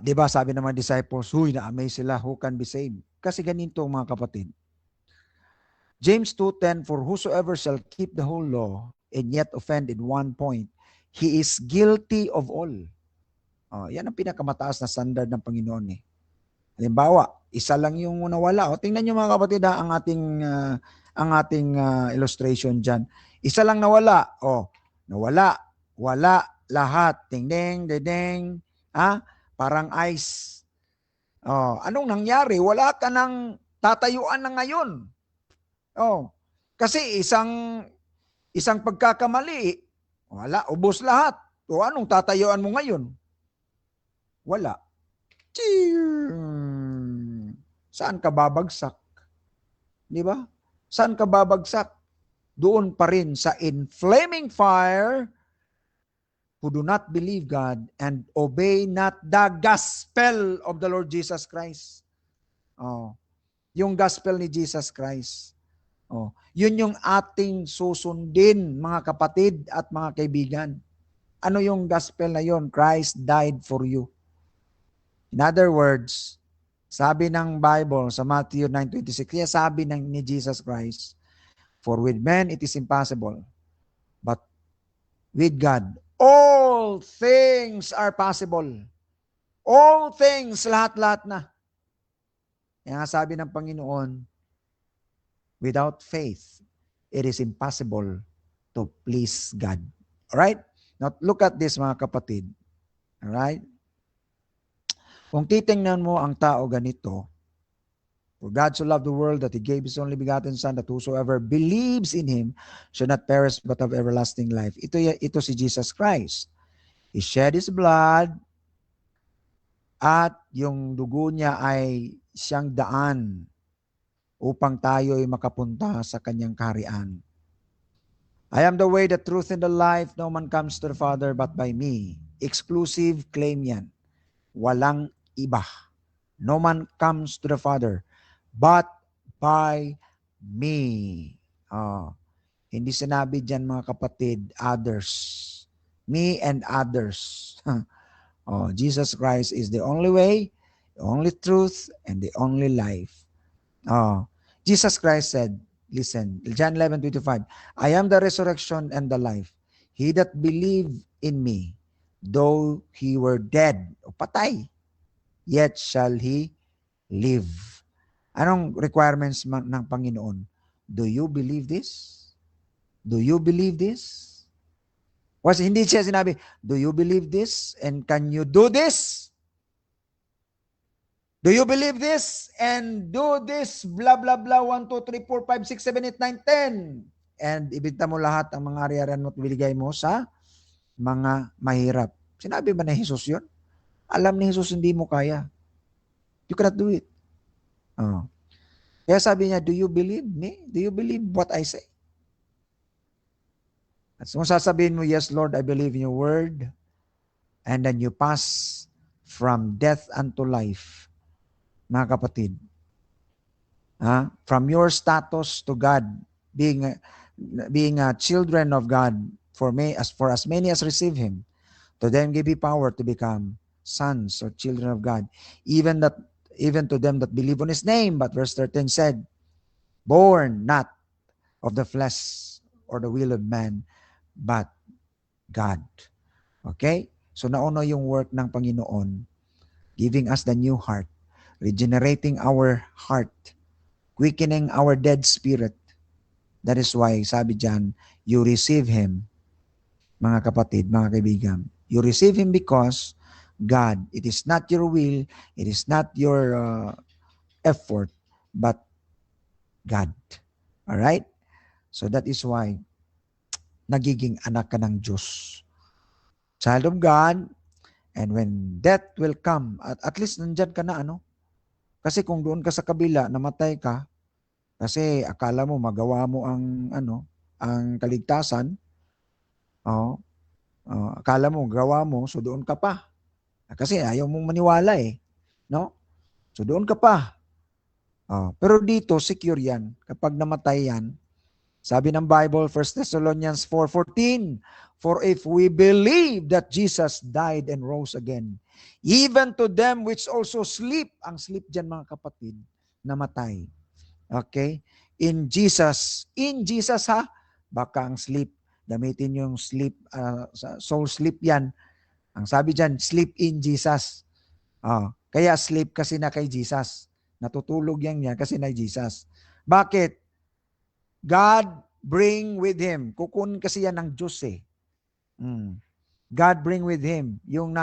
di ba sabi ng mga disciples, na-amaze sila, who can be saved? Kasi ganito mga kapatid. James 2:10, for whosoever shall keep the whole law and yet offend in one point, he is guilty of all. Yan ang pinakamataas na standard ng Panginoon eh. Halimbawa, isa lang yung nawala. Tingnan nyo mga kapatid ang ating illustration dyan. Isa lang nawala. Nawala. Wala. Lahat. Ting-ding, ding. Parang ice. Anong nangyari? Wala ka nang tatayuan na ngayon. Kasi isang pagkakamali, wala, ubos lahat. Anong tatayuan mo ngayon? Wala. Saan ka babagsak? Di ba? Saan ka babagsak? Doon pa rin sa inflaming fire who do not believe God and obey not the gospel of the Lord Jesus Christ. Yung gospel ni Jesus Christ. Yun yung ating susundin, mga kapatid at mga kaibigan. Ano yung gospel na yun? Christ died for you. In other words, sabi ng Bible sa Matthew 9:26, kaya sabi ni Jesus Christ, for with men it is impossible, but with God, all things are possible. All things, lahat-lahat na. Kaya sabi ng Panginoon, without faith, it is impossible to please God. Alright? Now, look at this mga kapatid. Alright? Kung titingnan mo ang tao ganito, for God so loved the world that He gave His only begotten Son, that whosoever believes in Him should not perish but have everlasting life. Ito si Jesus Christ. He shed His blood at yung dugo niya ay siyang daan upang tayo ay makapunta sa kanyang kaharian. I am the way, the truth, and the life. No man comes to the Father but by me. Exclusive claim yan. Walang iba. No man comes to the Father but by me. Hindi sinabi dyan mga kapatid, others. Me and others. Jesus Christ is the only way, the only truth, and the only life. Jesus Christ said, listen, John 11:25, I am the resurrection and the life. He that believe in me, though he were dead, o patay, yet shall he live. Anong requirements ng Panginoon? Do you believe this? Do you believe this? Hindi siya sinabi, do you believe this? And can you do this? Do you believe this? And do this, blah, blah, blah, 1, 2, 3, 4, 5, 6, 7, 8, 9, 10. And ibigta mo lahat ang mga ari-arian mo at biligay mo sa mga mahirap. Sinabi ba na Jesus yun? Alam ni Jesus, hindi mo kaya. You cannot do it. Kaya sabi niya, do you believe me? Do you believe what I say? At kung sasabihin mo, yes, Lord, I believe in your word, and then you pass from death unto life, mga kapatid. From your status to God, being a children of God, for as many as receive Him, to them give He power to become sons or children of God, even to them that believe on His name. But verse 13 said, born not of the flesh or the will of man, but God. Okay? So nauna yung work ng Panginoon, giving us the new heart, regenerating our heart, quickening our dead spirit. That is why, sabi dyan, you receive Him mga kapatid, mga kaibigan. You receive Him because God. It is not your will, it is not your effort, but God. Alright? So that is why nagiging anak ka ng Diyos. Child of God, and when death will come, at least nandyan ka na, ano? Kasi kung doon ka sa kabila, namatay ka, kasi akala mo magawa mo ang, ang kaligtasan, oh, akala mo gawa mo, so doon ka pa. Kasi ayaw mong maniwala eh. No? So doon ka pa. Pero dito, secure yan. Kapag namatay yan, sabi ng Bible, 1 Thessalonians 4:14, for if we believe that Jesus died and rose again, even to them which also sleep, ang sleep dyan mga kapatid, namatay. Okay? In Jesus ha, baka ang sleep, gamitin yung sleep, soul sleep yan. Ang sabi dyan, sleep in Jesus. Kaya sleep kasi na kay Jesus. Natutulog yan niya kasi na Jesus. Bakit? God bring with Him. Kukunin kasi yan ng Diyos eh. God bring with Him. Yung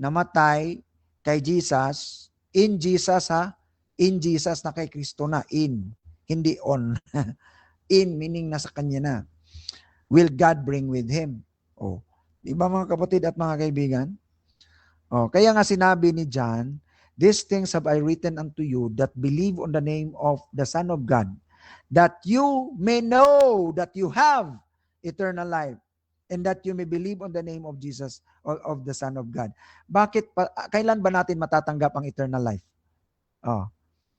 namatay kay Jesus, in Jesus ha, in Jesus na kay Kristo na, in. Hindi on. In, meaning nasa Kanya na. Will God bring with Him? Di ba mga kapatid at mga kaibigan? Kaya nga sinabi ni John, these things have I written unto you that believe on the name of the Son of God, that you may know that you have eternal life, and that you may believe on the name of Jesus, of the Son of God. Bakit? Kailan ba natin matatanggap ang eternal life?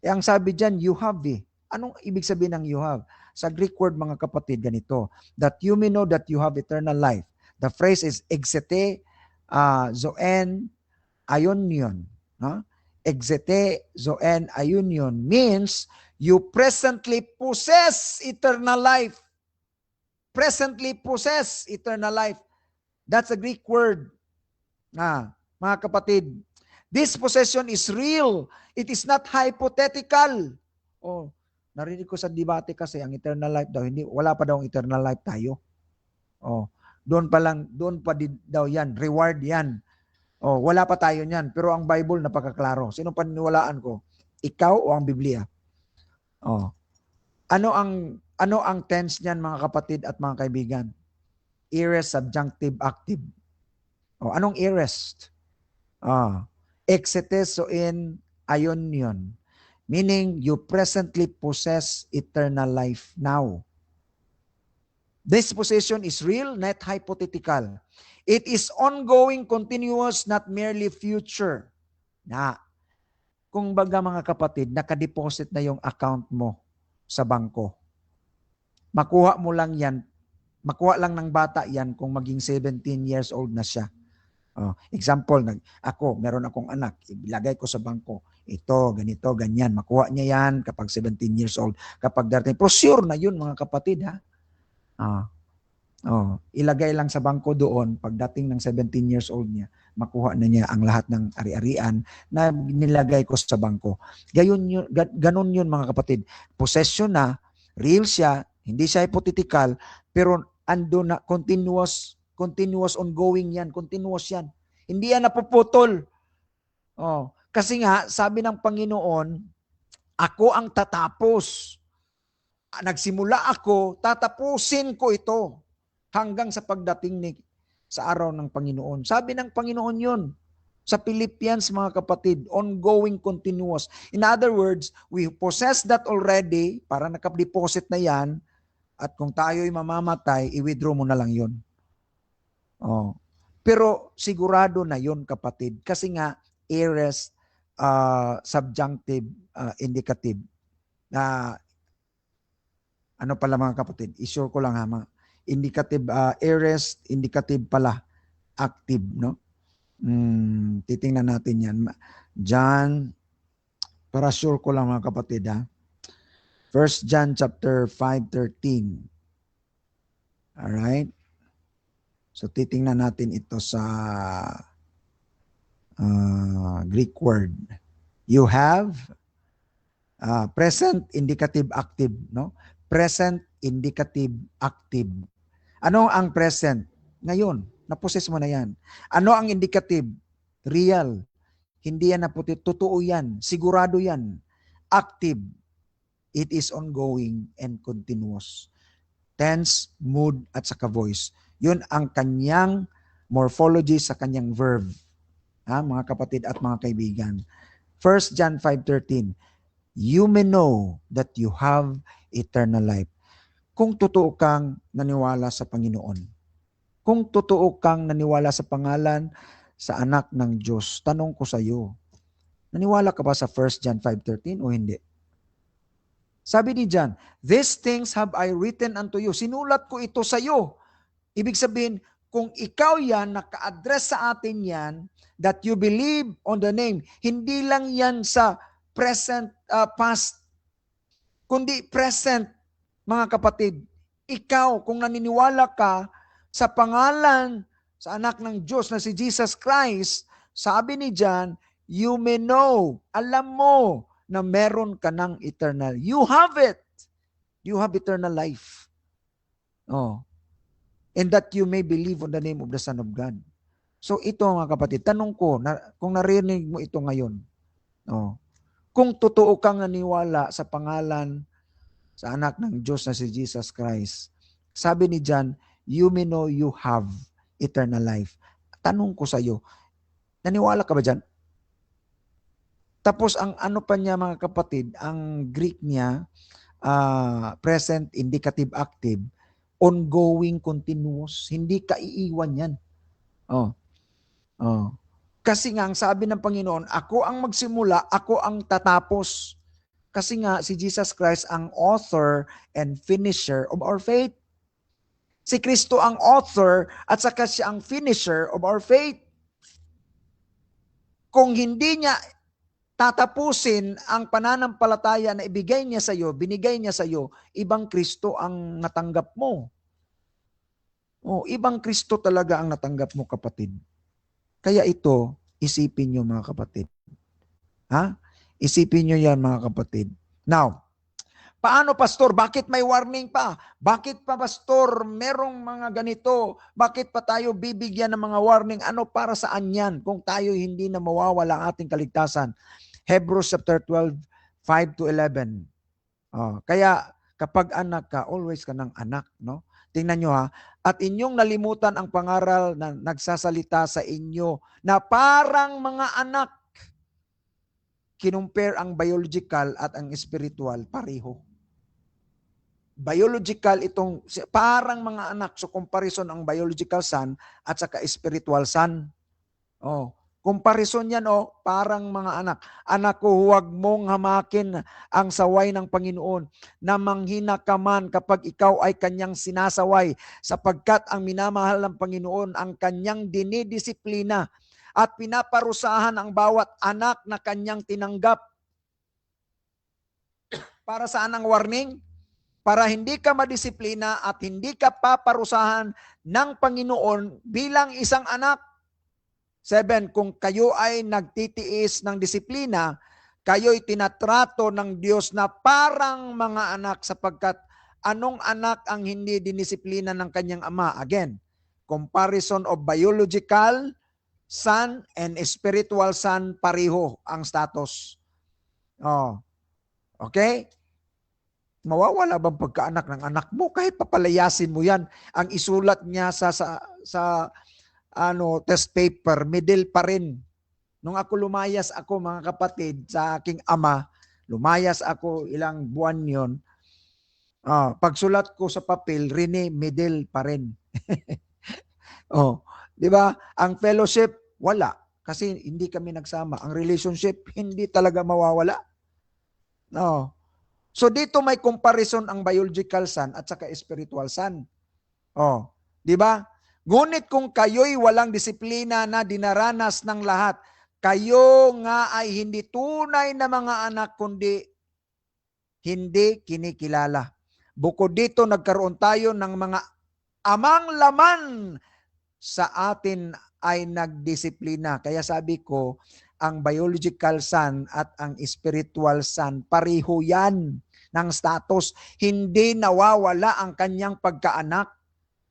Ang sabi dyan, you have eh. Anong ibig sabihin ng you have? Sa Greek word mga kapatid, ganito, that you may know that you have eternal life. The phrase is exete zoen aionion. Exete zoen aionion means you presently possess eternal life. Presently possess eternal life. That's a Greek word. Mga kapatid, this possession is real. It is not hypothetical. Narinig ko sa debate kasi ang eternal life daw, wala pa daw ang eternal life tayo. Doon pa daw yan, reward yan. Wala pa tayo niyan, pero ang Bible napakaklaro. Sino paniniwalaan ko? Ikaw o ang Biblia? Ano ang tense niyan mga kapatid at mga kaibigan? Aorist, subjunctive, active. Anong aorist? Exetes zoen aionion. Meaning, you presently possess eternal life now. This possession is real, not hypothetical. It is ongoing, continuous, not merely future. Kung baga mga kapatid, nakadeposit na yung account mo sa bangko. Makuha lang ng bata yan kung maging 17 years old na siya. Example, meron akong anak, ilagay ko sa bangko. Ito, ganito, ganyan. Makuha niya yan kapag 17 years old. Kapag darating, pero sure na yun mga kapatid ha. Ilagay lang sa bangko doon, pagdating ng 17 years old niya, makuha na niya ang lahat ng ari-arian na nilagay ko sa bangko. Ganun yun mga kapatid. Possession na, real siya, hindi siya hypothetical, pero ando na continuous ongoing yan, continuous yan. Hindi yan napuputol. Kasi nga, sabi ng Panginoon, ako ang tatapos. Nagsimula ako, tatapusin ko ito hanggang sa pagdating sa araw ng Panginoon. Sabi ng Panginoon yun. Sa Philippians, mga kapatid, ongoing, continuous. In other words, we possess that already, para nakadeposit na yan, at kung tayo'y mamamatay, i-withdraw mo na lang yun. Pero sigurado na yun, kapatid. Kasi nga, aorist, subjunctive, indicative. Ano pala mga kapatid? I-sure ko lang ha. Indicative, aorist, indicative pala. Active, no? Titingnan natin yan. John, para sure ko lang mga kapatid ha. 1 John chapter 5:13. Alright? So titingnan natin ito sa Greek word. You have present, indicative, active, no? Present, indicative, active. Ano ang present? Ngayon, na-possess mo na yan. Ano ang indicative? Real. Hindi yan naputi. Totoo yan. Sigurado yan. Active. It is ongoing and continuous. Tense, mood, at saka voice. Yun ang kanyang morphology sa kanyang verb. Mga kapatid at mga kaibigan. 1 John 5:13, you may know that you have eternal life. Kung totoo kang naniwala sa Panginoon, kung totoo kang naniwala sa pangalan sa anak ng Diyos, tanong ko sa iyo, naniwala ka ba sa 1 John 5:13 o hindi? Sabi ni John, these things have I written unto you. Sinulat ko ito sa iyo. Ibig sabihin, kung ikaw yan, naka-address sa atin yan, that you believe on the name, hindi lang yan sa present, past, kundi present, mga kapatid. Ikaw, kung naniniwala ka sa pangalan sa anak ng Diyos na si Jesus Christ, sabi ni John, you may know, alam mo na meron ka ng eternal. You have it. You have eternal life. And that you may believe on the name of the Son of God. So ito mga kapatid, tanong ko, kung narinig mo ito ngayon, kung totoo kang naniwala sa pangalan sa anak ng Diyos na si Jesus Christ, sabi ni John, you may know you have eternal life. Tanong ko sa iyo, naniwala ka ba dyan? Tapos ang ano pa niya mga kapatid, ang Greek niya, present, indicative, active, ongoing, continuous, hindi ka iiwan yan. Kasi nga, ang sabi ng Panginoon, ako ang magsimula, ako ang tatapos. Kasi nga, si Jesus Christ ang author and finisher of our faith. Si Kristo ang author at saka siya ang finisher of our faith. Kung hindi niya tatapusin ang pananampalataya na ibigay niya sa iyo, binigay niya sa iyo, ibang Kristo ang natanggap mo. Ibang Kristo talaga ang natanggap mo, kapatid. Kaya ito, isipin niyo mga kapatid. Isipin niyo yan mga kapatid. Now, paano pastor? Bakit may warning pa? Bakit pa pastor merong mga ganito? Bakit pa tayo bibigyan ng mga warning? Ano para saan yan kung tayo hindi na mawawala ang ating kaligtasan? Hebrews chapter 12, 5-11. Kaya kapag anak ka, always ka ng anak, no? Tingnan nyo at inyong nalimutan ang pangaral na nagsasalita sa inyo na parang mga anak. Kinumpare ang biological at ang spiritual, pareho. Biological itong, parang mga anak. So comparison ang biological son at saka spiritual son. Comparison yan, parang mga anak. Anak ko, huwag mong hamakin ang saway ng Panginoon na manghina ka man kapag ikaw ay kanyang sinasaway, sapagkat ang minamahal ng Panginoon ang kanyang dinidisiplina at pinaparusahan ang bawat anak na kanyang tinanggap. Para saan ang warning? Para hindi ka madisiplina at hindi ka paparusahan ng Panginoon bilang isang anak. 7, kung kayo ay nagtitiis ng disiplina, kayo'y tinatrato ng Diyos na parang mga anak, sapagkat anong anak ang hindi dinisiplina ng kanyang ama? Again, comparison of biological son and spiritual son, pareho ang status. Okay? Mawawala bang pagkaanak ng anak mo? Kahit papalayasin mo yan, ang isulat niya sa test paper, middle pa rin. Nung ako lumayas ako, mga kapatid, sa aking ama, lumayas ako ilang buwan yon. Pagsulat ko sa papel, Rene, middle pa rin. Di ba? Ang fellowship, wala. Kasi hindi kami nagsama. Ang relationship, hindi talaga mawawala. So dito may comparison ang biological son at saka spiritual son. Di ba? Ngunit kung kayo'y walang disiplina na dinaranas ng lahat, kayo nga ay hindi tunay na mga anak, kundi hindi kinikilala. Bukod dito, nagkaroon tayo ng mga amang laman sa atin ay nagdisiplina. Kaya sabi ko, ang biological son at ang spiritual son, pareho yan ng status. Hindi nawawala ang kanyang pagkaanak.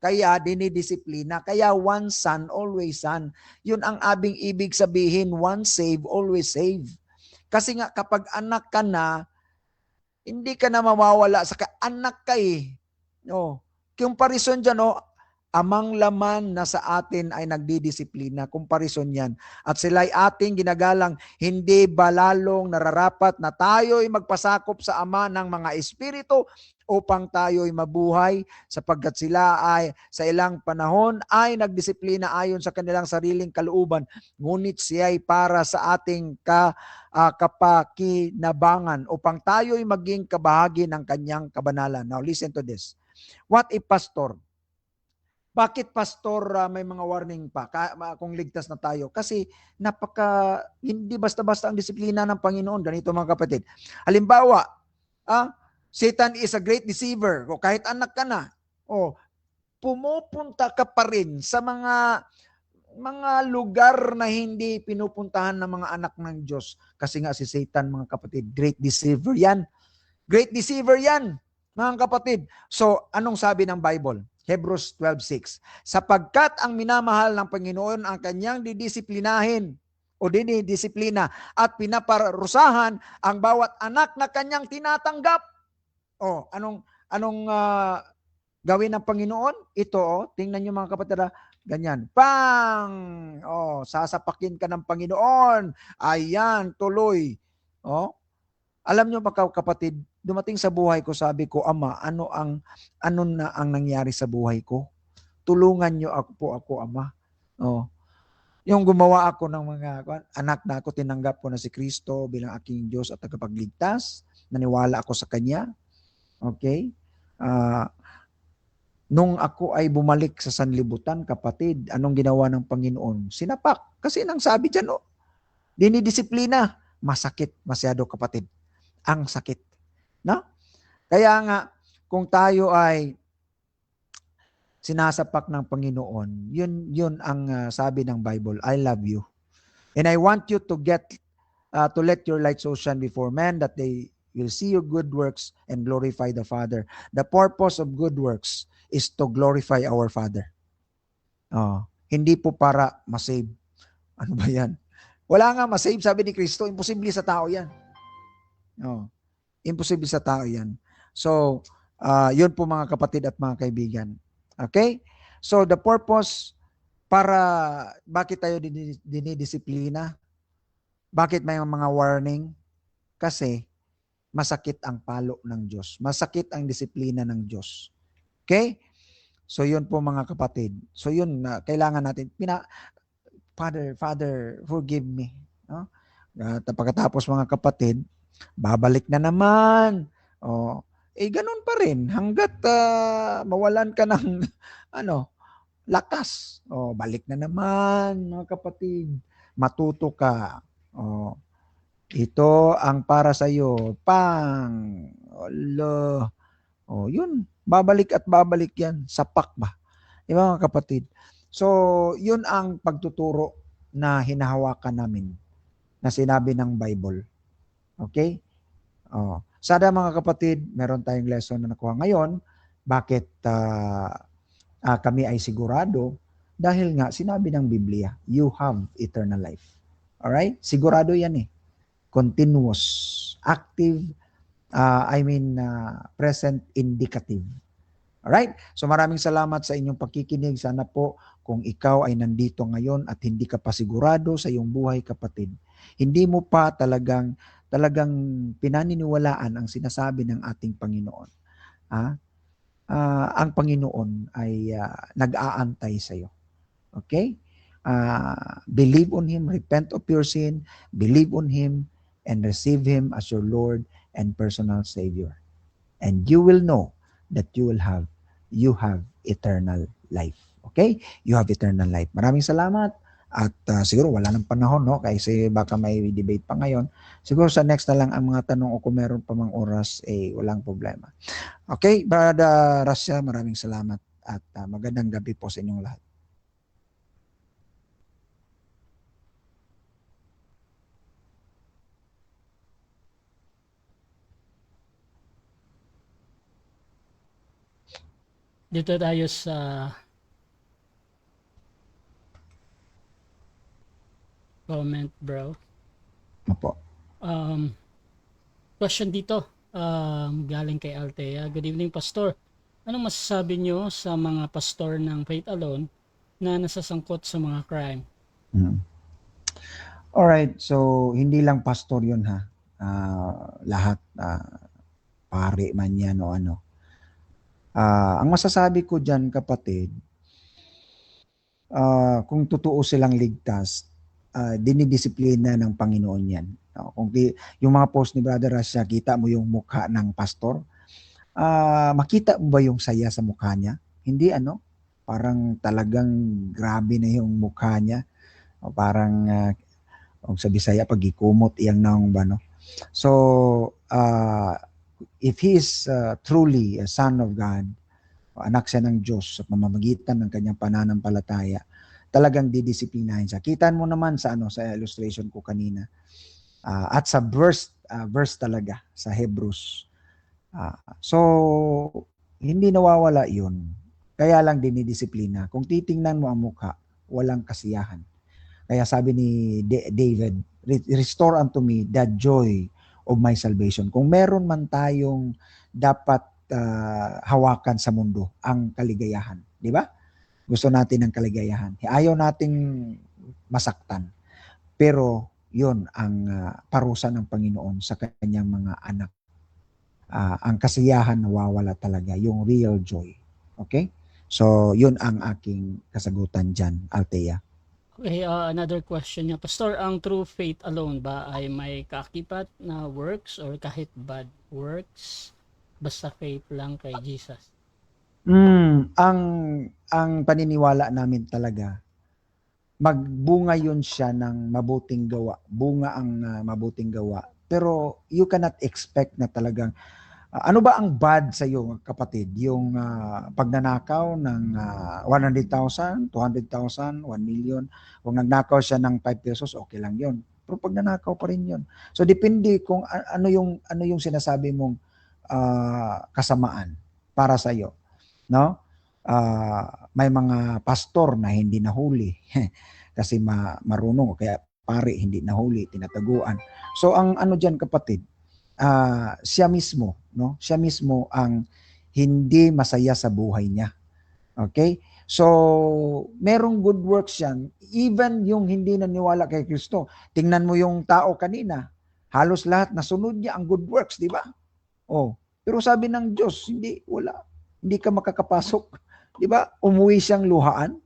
Kaya dinidisiplina. Kaya one son, always son. Yun ang abing ibig sabihin, one save, always save. Kasi nga kapag anak ka na, hindi ka na mawawala sa anak ka eh. No. Comparison dyan, no? Amang laman na sa atin ay nagdidisiplina. Comparison yan. At sila'y ating ginagalang, hindi ba lalong nararapat na tayo'y magpasakop sa Ama ng mga Espiritu upang tayo'y mabuhay sapagkat sila ay sa ilang panahon ay nagdisiplina ayon sa kanilang sariling kalooban. Ngunit siya'y para sa ating kapakinabangan upang tayo'y maging kabahagi ng kanyang kabanalan. Now listen to this. What if pastor? Bakit pastor may mga warning pa kung ligtas na tayo? Kasi hindi basta-basta ang disiplina ng Panginoon. Ganito mga kapatid. Halimbawa, Satan is a great deceiver. O kahit anak ka na, pumupunta ka pa rin sa mga lugar na hindi pinupuntahan ng mga anak ng Diyos. Kasi nga si Satan, mga kapatid, great deceiver yan. Great deceiver yan, mga kapatid. So, anong sabi ng Bible? Hebrews 12:6. Sapagkat ang minamahal ng Panginoon ang kanyang didisiplinahin o dinidisiplina at pinaparusahan ang bawat anak na kanyang tinatanggap. Anong gawin ng Panginoon? Ito, tingnan niyo mga kapatid, ganyan. Pang! Sasapakin ka ng Panginoon. Ayan, tuloy. Alam niyo mga kapatid, dumating sa buhay ko, sabi ko, Ama, ano na ang nangyari sa buhay ko? Tulungan niyo ako, Ama. Yung gumawa ako ng mga anak na ako, tinanggap ko na si Kristo bilang aking Diyos at tagapagligtas. Naniwala ako sa Kanya. Okay? Nung ako ay bumalik sa sanlibutan, kapatid, anong ginawa ng Panginoon? Sinapak. Kasi nang sabi dyan, dinidisiplina. Masakit, masyado kapatid. Ang sakit. No? Kaya nga, kung tayo ay sinasapak ng Panginoon, yun ang sabi ng Bible, I love you. And I want you to let your light so shine before men that they will see your good works and glorify the Father. The purpose of good works is to glorify our Father. Hindi po para masave. Ano ba yan? Wala nga masave, sabi ni Kristo, imposible sa tao yan. Imposible sa tao yan. So, yun po mga kapatid at mga kaibigan. Okay? So, the purpose bakit tayo dinidisiplina? Bakit may mga warning? Kasi, masakit ang palo ng Diyos. Masakit ang disiplina ng Diyos. Okay? So, yun po mga kapatid. So, yun, kailangan natin, Father, forgive me. At pagkatapos mga kapatid, babalik na naman. Ganun pa rin hanggat mawalan ka ng lakas. Balik na naman mga kapatid. Matuto ka. Ito ang para sa iyo. Yun, babalik at babalik yan. Sapak ba? Diba mga kapatid? So, yun ang pagtuturo na hinahawakan namin na sinabi ng Bible. Okay? Sada mga kapatid, meron tayong lesson na nakuha ngayon. Bakit kami ay sigurado? Dahil nga, sinabi ng Biblia, you have eternal life. Alright? Sigurado yan eh. Continuous, active, present indicative. Alright? So maraming salamat sa inyong pakikinig. Sana po kung ikaw ay nandito ngayon at hindi ka pa sigurado sa iyong buhay, kapatid, hindi mo pa talagang pinaniniwalaan ang sinasabi ng ating Panginoon. Ang Panginoon ay nag-aantay sa iyo. Okay? Believe on Him, repent of your sin, believe on Him, and receive Him as your Lord and personal Savior. And you will know that you have eternal life. Okay? You have eternal life. Maraming salamat. At siguro wala ng panahon, no? Kasi baka may debate pa ngayon. Siguro sa next na lang ang mga tanong o kung meron pa mang oras, walang problema. Okay, Brother Rasya, maraming salamat at magandang gabi po sa inyong lahat. Dito tayo sa comment, bro. Opo. Question dito, galing kay Althea. Good evening, Pastor. Anong masasabi nyo sa mga pastor ng Faith Alone na nasasangkot sa mga crime? Mm. Alright, so hindi lang pastor yun ha. Lahat, pare man yan o ano. Ang masasabi ko dyan, kapatid, kung totoo silang ligtas, dinidisiplina ng Panginoon yan. Yung mga post ni Brother Rasha, kita mo yung mukha ng pastor, makita mo ba yung saya sa mukha niya? Hindi parang talagang grabe na yung mukha niya. O parang sa Bisaya pagikumot iyang naong ba no. So if he is truly a son of God, anak siya ng Diyos sa pamamagitan ng kanyang pananampalataya, talagang didisiplinahin siya. Kitan mo naman sa sa illustration ko kanina. At sa verse talaga sa Hebrews. So hindi nawawala 'yun. Kaya lang dinidisiplina. Kung titingnan mo ang mukha, walang kasiyahan. Kaya sabi ni David, restore unto me the joy of my salvation. Kung meron man tayong dapat hawakan sa mundo, ang kaligayahan. Di ba? Gusto natin ng kaligayahan. Ayaw nating masaktan. Pero yun ang parusa ng Panginoon sa kanyang mga anak. Ang kasiyahan nawawala talaga, yung real joy. Okay? So, yun ang aking kasagutan dyan, Althea. Okay, another question niya. Pastor, ang true faith alone ba ay may kaakibat na works or kahit bad works? Basta faith lang kay Jesus. Ang paniniwala namin talaga, magbunga yun siya ng mabuting gawa. Bunga ang mabuting gawa. Pero you cannot expect na talagang ano ba ang bad sa iyo, kapatid? Yung pagnanakaw ng 100,000, 200,000, 1 million. Kung nagnakaw siya ng 5 pesos, okay lang yun. Pero pagnanakaw pa rin yun. So depende kung ano yung sinasabi mong kasamaan para sa iyo, no? May mga pastor na hindi nahuli kasi marunong, kaya pare hindi nahuli, tinataguan. So ang diyan, kapatid, siya mismo, no? Siya mismo ang hindi masaya sa buhay niya. Okay? So, merong good works yan. Even yung hindi naniwala kay Kristo. Tingnan mo yung tao kanina. Halos lahat nasunod niya ang good works, di ba? Oh, pero sabi ng Diyos, wala. Hindi ka makakapasok. Di ba? Umuwi siyang luhaan.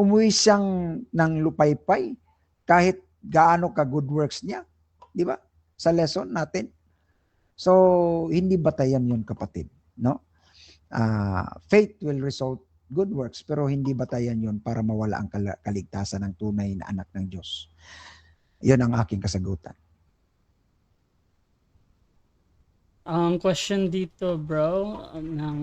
Umuwi siyang ng lupaypay. Kahit gaano ka good works niya. Di ba? Sa lesson natin. So, hindi batayan yun, kapatid. No? Faith will result good works, pero hindi batayan yun para mawala ang kaligtasan ng tunay na anak ng Diyos. Yun ang aking kasagutan. Ang question dito, bro, ng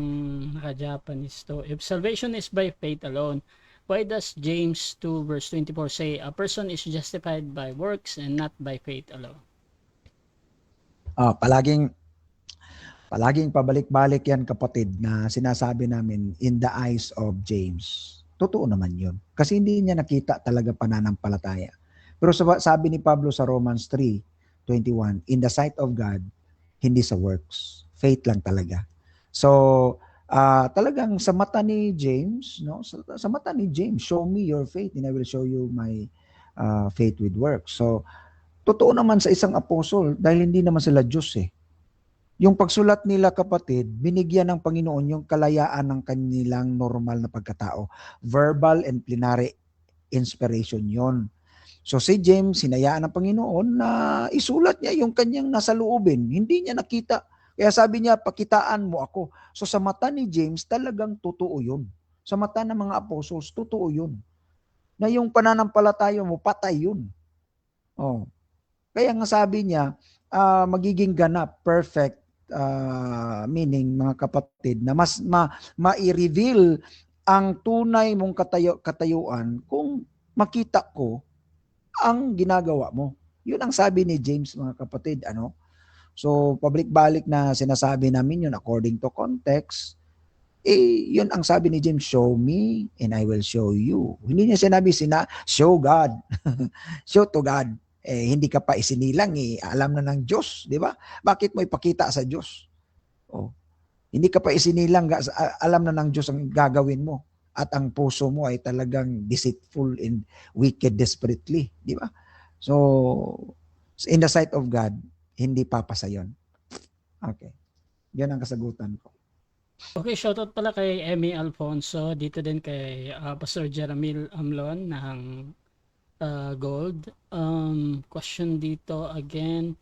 naka-Japanese to. If salvation is by faith alone, why does James 2 verse 24 say, a person is justified by works and not by faith alone? Palaging pabalik-balik yan, kapatid, na sinasabi namin in the eyes of James. Totoo naman yun. Kasi hindi niya nakita talaga pananampalataya. Pero sabi ni Pablo sa Romans 3:21, in the sight of God, hindi sa works. Faith lang talaga. So, talagang sa mata ni James, no? Sa mata ni James, show me your faith and I will show you my faith with works. So, totoo naman sa isang apostol dahil hindi naman sila Diyos eh. Yung pagsulat nila, kapatid, binigyan ng Panginoon yung kalayaan ng kanilang normal na pagkatao. Verbal and plenary inspiration yon. So si James, hinayaan ng Panginoon na isulat niya yung kanyang nasa loobin. Hindi niya nakita. Kaya sabi niya, pakitaan mo ako. So sa mata ni James, talagang totoo yun. Sa mata ng mga apostles, totoo yun. Na yung pananampalataya mo, patay yun. Oh. Kaya nga sabi niya, magiging ganap, perfect, meaning mga kapatid, na mas ma-reveal ang tunay mong katayuan kung makita ko ang ginagawa mo. Yun ang sabi ni James, mga kapatid. So, pabalik-balik na sinasabi namin yun according to context. Yun ang sabi ni James, show me and I will show you. Hindi niya sinabi show God. Show to God. Hindi ka pa isinilang, alam na ng Diyos, di ba? Bakit mo ipakita sa Diyos? Oh, hindi ka pa isinilang, alam na ng Diyos ang gagawin mo. At ang puso mo ay talagang deceitful and wicked desperately, di ba? So, in the sight of God, hindi papasa yun. Okay. Yan ang kasagutan ko. Okay, shoutout pala kay Emmy Alfonso, dito din kay Pastor Jeramil Amlon ng Gold. Question dito again,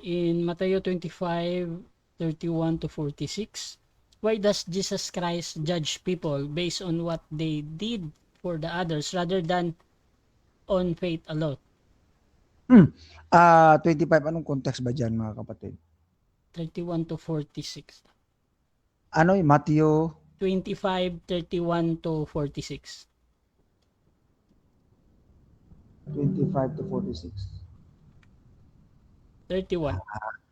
in Matthew 25:31 to 46, why does Jesus Christ judge people based on what they did for the others rather than on faith alone? 25, anong context ba dyan mga kapatid? 31 to 46. Ano yung Matthew? 25:31 to 46. 25 to 46. 31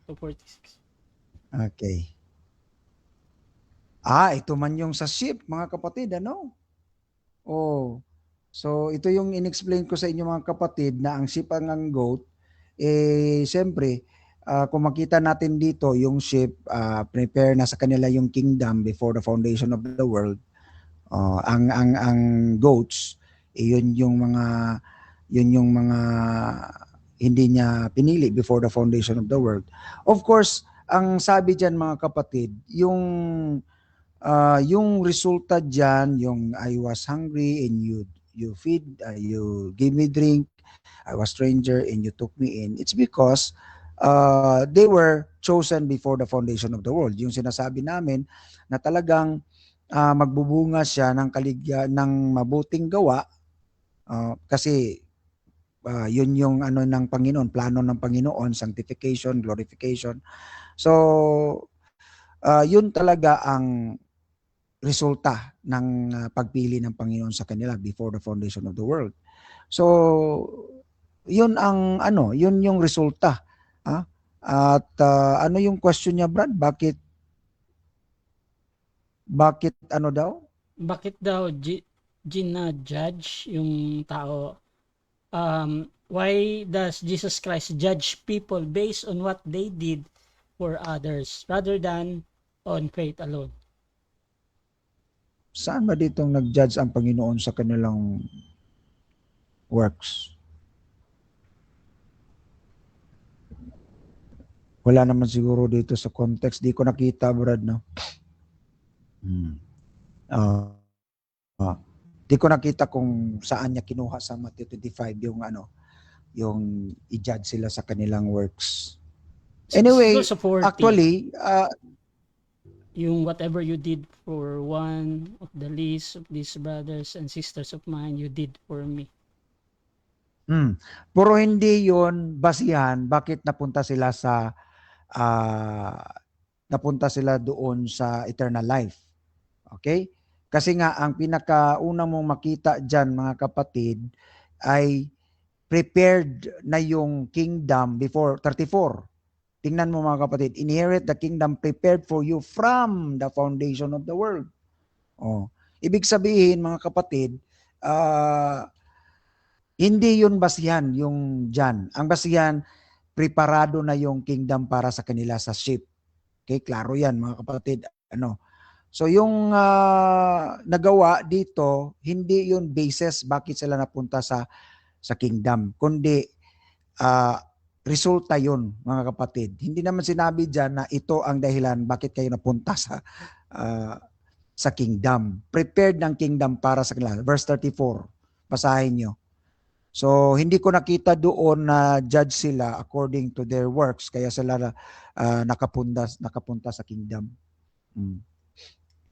to 46. Okay. Ito man yung sa sheep, mga kapatid, ano? So ito yung in-explain ko sa inyo mga kapatid na ang sheep ang goat, siyempre, kung makita natin dito, yung sheep, prepare na sa kanila yung kingdom before the foundation of the world. Ang goats, yun yung mga hindi niya pinili before the foundation of the world. Of course, ang sabi diyan mga kapatid, yung resulta diyan, yung I was hungry and you feed, you give me drink, I was stranger and you took me in. It's because they were chosen before the foundation of the world. Yung sinasabi namin na talagang magbubunga siya ng mabuting gawa, kasi yun yung ano ng Panginoon, plano ng Panginoon, sanctification, glorification. So yun talaga ang resulta ng pagpili ng Panginoon sa kanila before the foundation of the world. So yun yun yung resulta. At ano yung question niya, Brad? Bakit ano daw? Bakit daw gina-judge yung tao? Why does Jesus Christ judge people based on what they did for others rather than on faith alone? Saan ba ditong nag-judge ang Panginoon sa kanilang works? Wala naman siguro dito sa context. Di ko nakita, Brad, no? Di ko nakita kung saan niya kinuha sa Matthew 25 yung i-judge sila sa kanilang works. Anyway, actually, yung whatever you did for one of the least of these brothers and sisters of mine, you did for me. Pero hindi yon basihan bakit napunta sila doon sa eternal life. Okay? Kasi nga ang pinakauna mong makita diyan mga kapatid ay prepared na yung kingdom before 34. Tingnan mo mga kapatid, inherit the kingdom prepared for you from the foundation of the world. Ibig sabihin mga kapatid, hindi yun basihan yung dyan. Ang basihan, preparado na yung kingdom para sa kanila sa sheep. Okay, klaro yan mga kapatid. So yung nagawa dito, hindi yun basis bakit sila napunta sa kingdom, kundi resulta yun mga kapatid. Hindi naman sinabi dyan na ito ang dahilan bakit kayo napunta sa kingdom. Prepared ng kingdom para sa kanila. Verse 34, basahin nyo. So hindi ko nakita doon na judge sila according to their works, kaya sila nakapunta sa kingdom.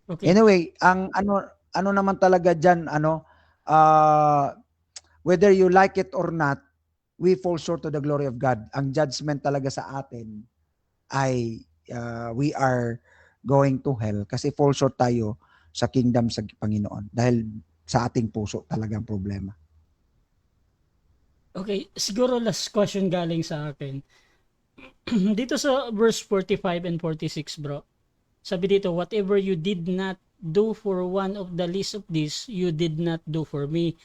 Okay. Anyway, ang ano naman talaga diyan, whether you like it or not, we fall short of the glory of God. Ang judgment talaga sa atin ay we are going to hell kasi fall short tayo sa kingdom sa Panginoon dahil sa ating puso talagang problema. Okay, siguro last question galing sa akin. Dito sa verse 45 and 46, bro. Sabi dito, whatever you did not do for one of the least of these, you did not do for me.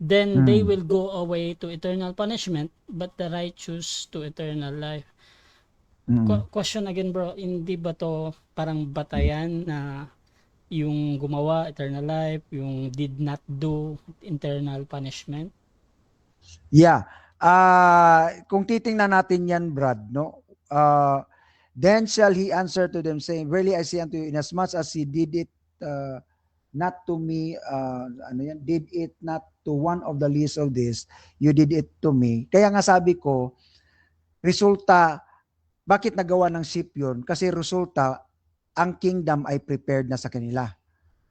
Then they Mm. will go away to eternal punishment, but the righteous to eternal life. Mm. Question again, bro, hindi ba to parang batayan na yung gumawa, eternal life, yung did not do, eternal punishment? Yeah. Kung titingnan natin yan, Brad, no? Then shall he answer to them, saying, Verily I say unto you, inasmuch as he did it not to me, did it not to one of the least of this, you did it to me. Kaya nga sabi ko, resulta, bakit nagawa ng ship yun? Kasi resulta, ang kingdom ay prepared na sa kanila.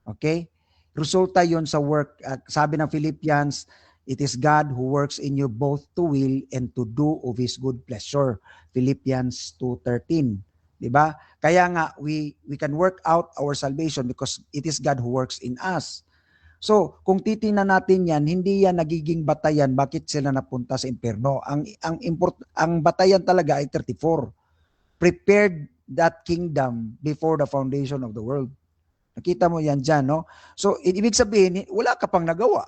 Okay? Resulta yun sa work. Sabi ng Philippians, it is God who works in you both to will and to do of His good pleasure. Philippians 2:13. Diba? Kaya nga, we can work out our salvation because it is God who works in us. So, kung titingnan natin yan, hindi yan nagiging batayan bakit sila napunta sa impyerno. Ang batayan talaga ay 34. Prepared that kingdom before the foundation of the world. Nakita mo yan dyan, no? So, ibig sabihin, wala ka pang nagawa.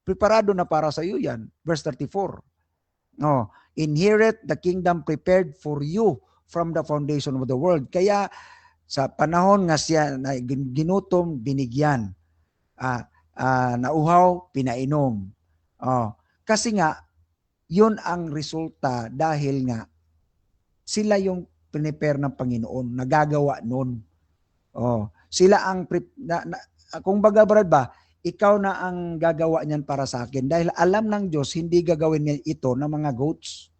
Preparado na para sa iyo yan. Verse 34. No, inherit the kingdom prepared for you from the foundation of the world. Kaya, sa panahon nga siya na ginutom, binigyan. Nauhaw, pinainom. Kasi nga, yun ang resulta dahil nga, sila yung prepare ng Panginoon, nagagawa nun. Sila ang, kung baga Brad ba, ikaw na ang gagawa niyan para sa akin. Dahil alam ng Diyos, hindi gagawin niya ito ng mga goats.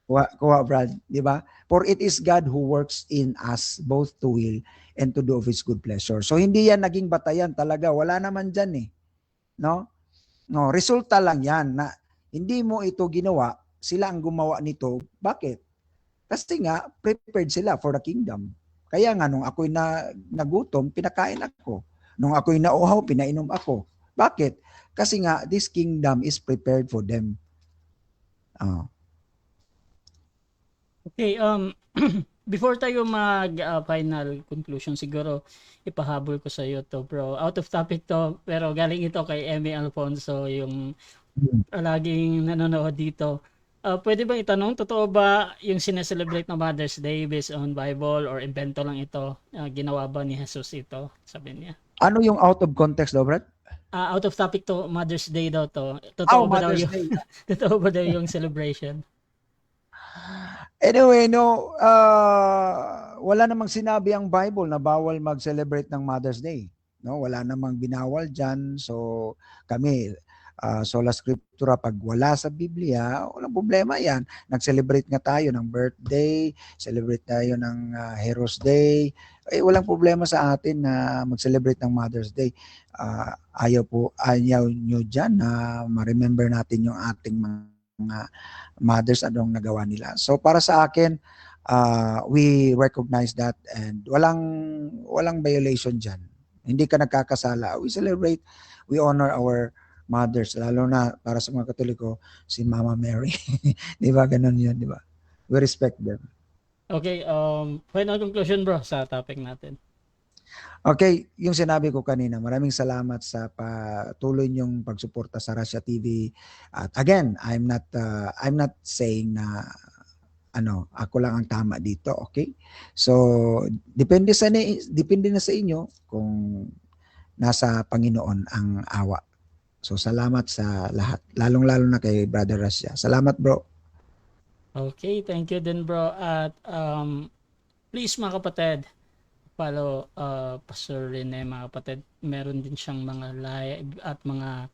Kuha Brad, di ba? For it is God who works in us both to will and to do of His good pleasure. So hindi yan naging batayan talaga. Wala naman dyan eh. No, resulta lang yan na hindi mo ito ginawa, sila ang gumawa nito. Bakit? Kasi nga, prepared sila for the kingdom. Kaya nga, nung ako'y nagutom, pinakain ako. Nung ako'y nauhaw, pinainom ako. Bakit? Kasi nga, this kingdom is prepared for them. Okay, before tayo mag-final conclusion, siguro ipahabol ko sa iyo to, bro. Out of topic to, pero galing ito kay Emmy Alfonso, yung laging nanonood dito. Pwede bang itanong, totoo ba yung sineselebrate na Mother's Day based on Bible or invento lang ito? Ginawa ba ni Jesus ito? Sabi niya. Ano yung out of context daw, Brad? Out of topic to, Mother's Day daw to. Totoo ba daw yung, totoo ba daw yung celebration? Anyway, no, wala namang sinabi ang Bible na bawal mag-celebrate ng Mother's Day. No, wala namang binawal diyan. So kami sola scriptura, pag wala sa Biblia, walang problema 'yan. Nag-celebrate nga tayo ng birthday, celebrate tayo ng Heroes Day. Walang problema sa atin na mag-celebrate ng Mother's Day. Ayaw nyo diyan na ma-remember natin yung ating mga mothers, anong nagawa nila. So para sa akin, we recognize that and walang violation dyan. Hindi ka nagkakasala. We celebrate, we honor our mothers, lalo na para sa mga Katoliko, si Mama Mary. Di ba? Ganun yun, di ba? We respect them. Okay, final conclusion bro sa topic natin. Okay, yung sinabi ko kanina, maraming salamat sa patuloy niyong pagsuporta sa Russia TV. At again, I'm not saying na ako lang ang tama dito, okay? So, depende na sa inyo kung nasa Panginoon ang awa. So, salamat sa lahat, lalong-lalo na kay Brother Russia. Salamat, bro. Okay, thank you din, bro. At please mga kapatid, follow Pastor Rene, mga kapatid. Meron din siyang mga live at mga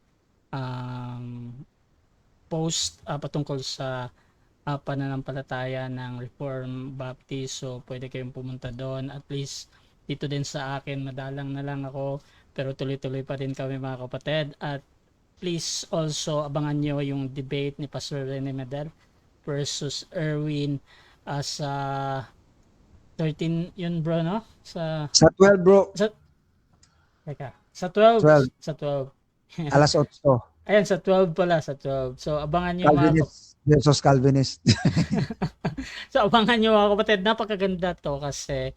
post patungkol sa pananampalataya ng Reformed Baptist. So pwede kayong pumunta doon. At least dito din sa akin, madalang na lang ako, pero tuloy-tuloy pa rin kami mga kapatid. At please also abangan nyo yung debate ni Pastor Rene Medel versus Erwin sa 13 yun bro, no? Sa 12 bro. Sa 12. Sa 12. Alas 8. Ayan, sa 12 pala, sa 12. So abangan nyo Jesus Calvinist. So abangan nyo mga kapatid, napakaganda to kasi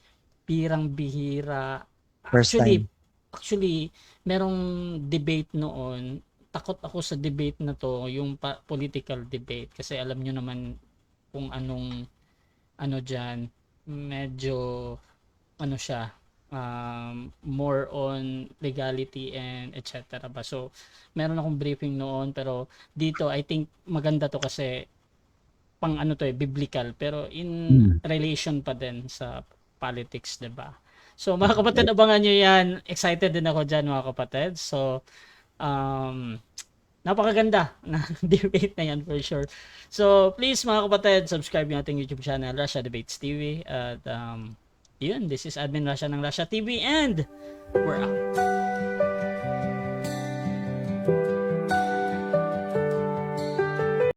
birang-bihira. First time. Actually, merong debate noon. Takot ako sa debate na to, yung political debate. Kasi alam nyo naman kung anong ano dyan, medyo ano siya, more on legality and etc. ba. So, meron akong briefing noon, pero dito I think maganda to kasi pang ano to biblical, pero in relation pa din sa politics, 'di ba? So, mga kapatid, abangan nyo yan. Excited din ako dyan, mga kapatid. So, napakaganda na debate na yan for sure. So, please mga kapatid, subscribe yung ating YouTube channel, Russia Debates TV. At, yun, this is Admin Russia ng Russia TV and we're out.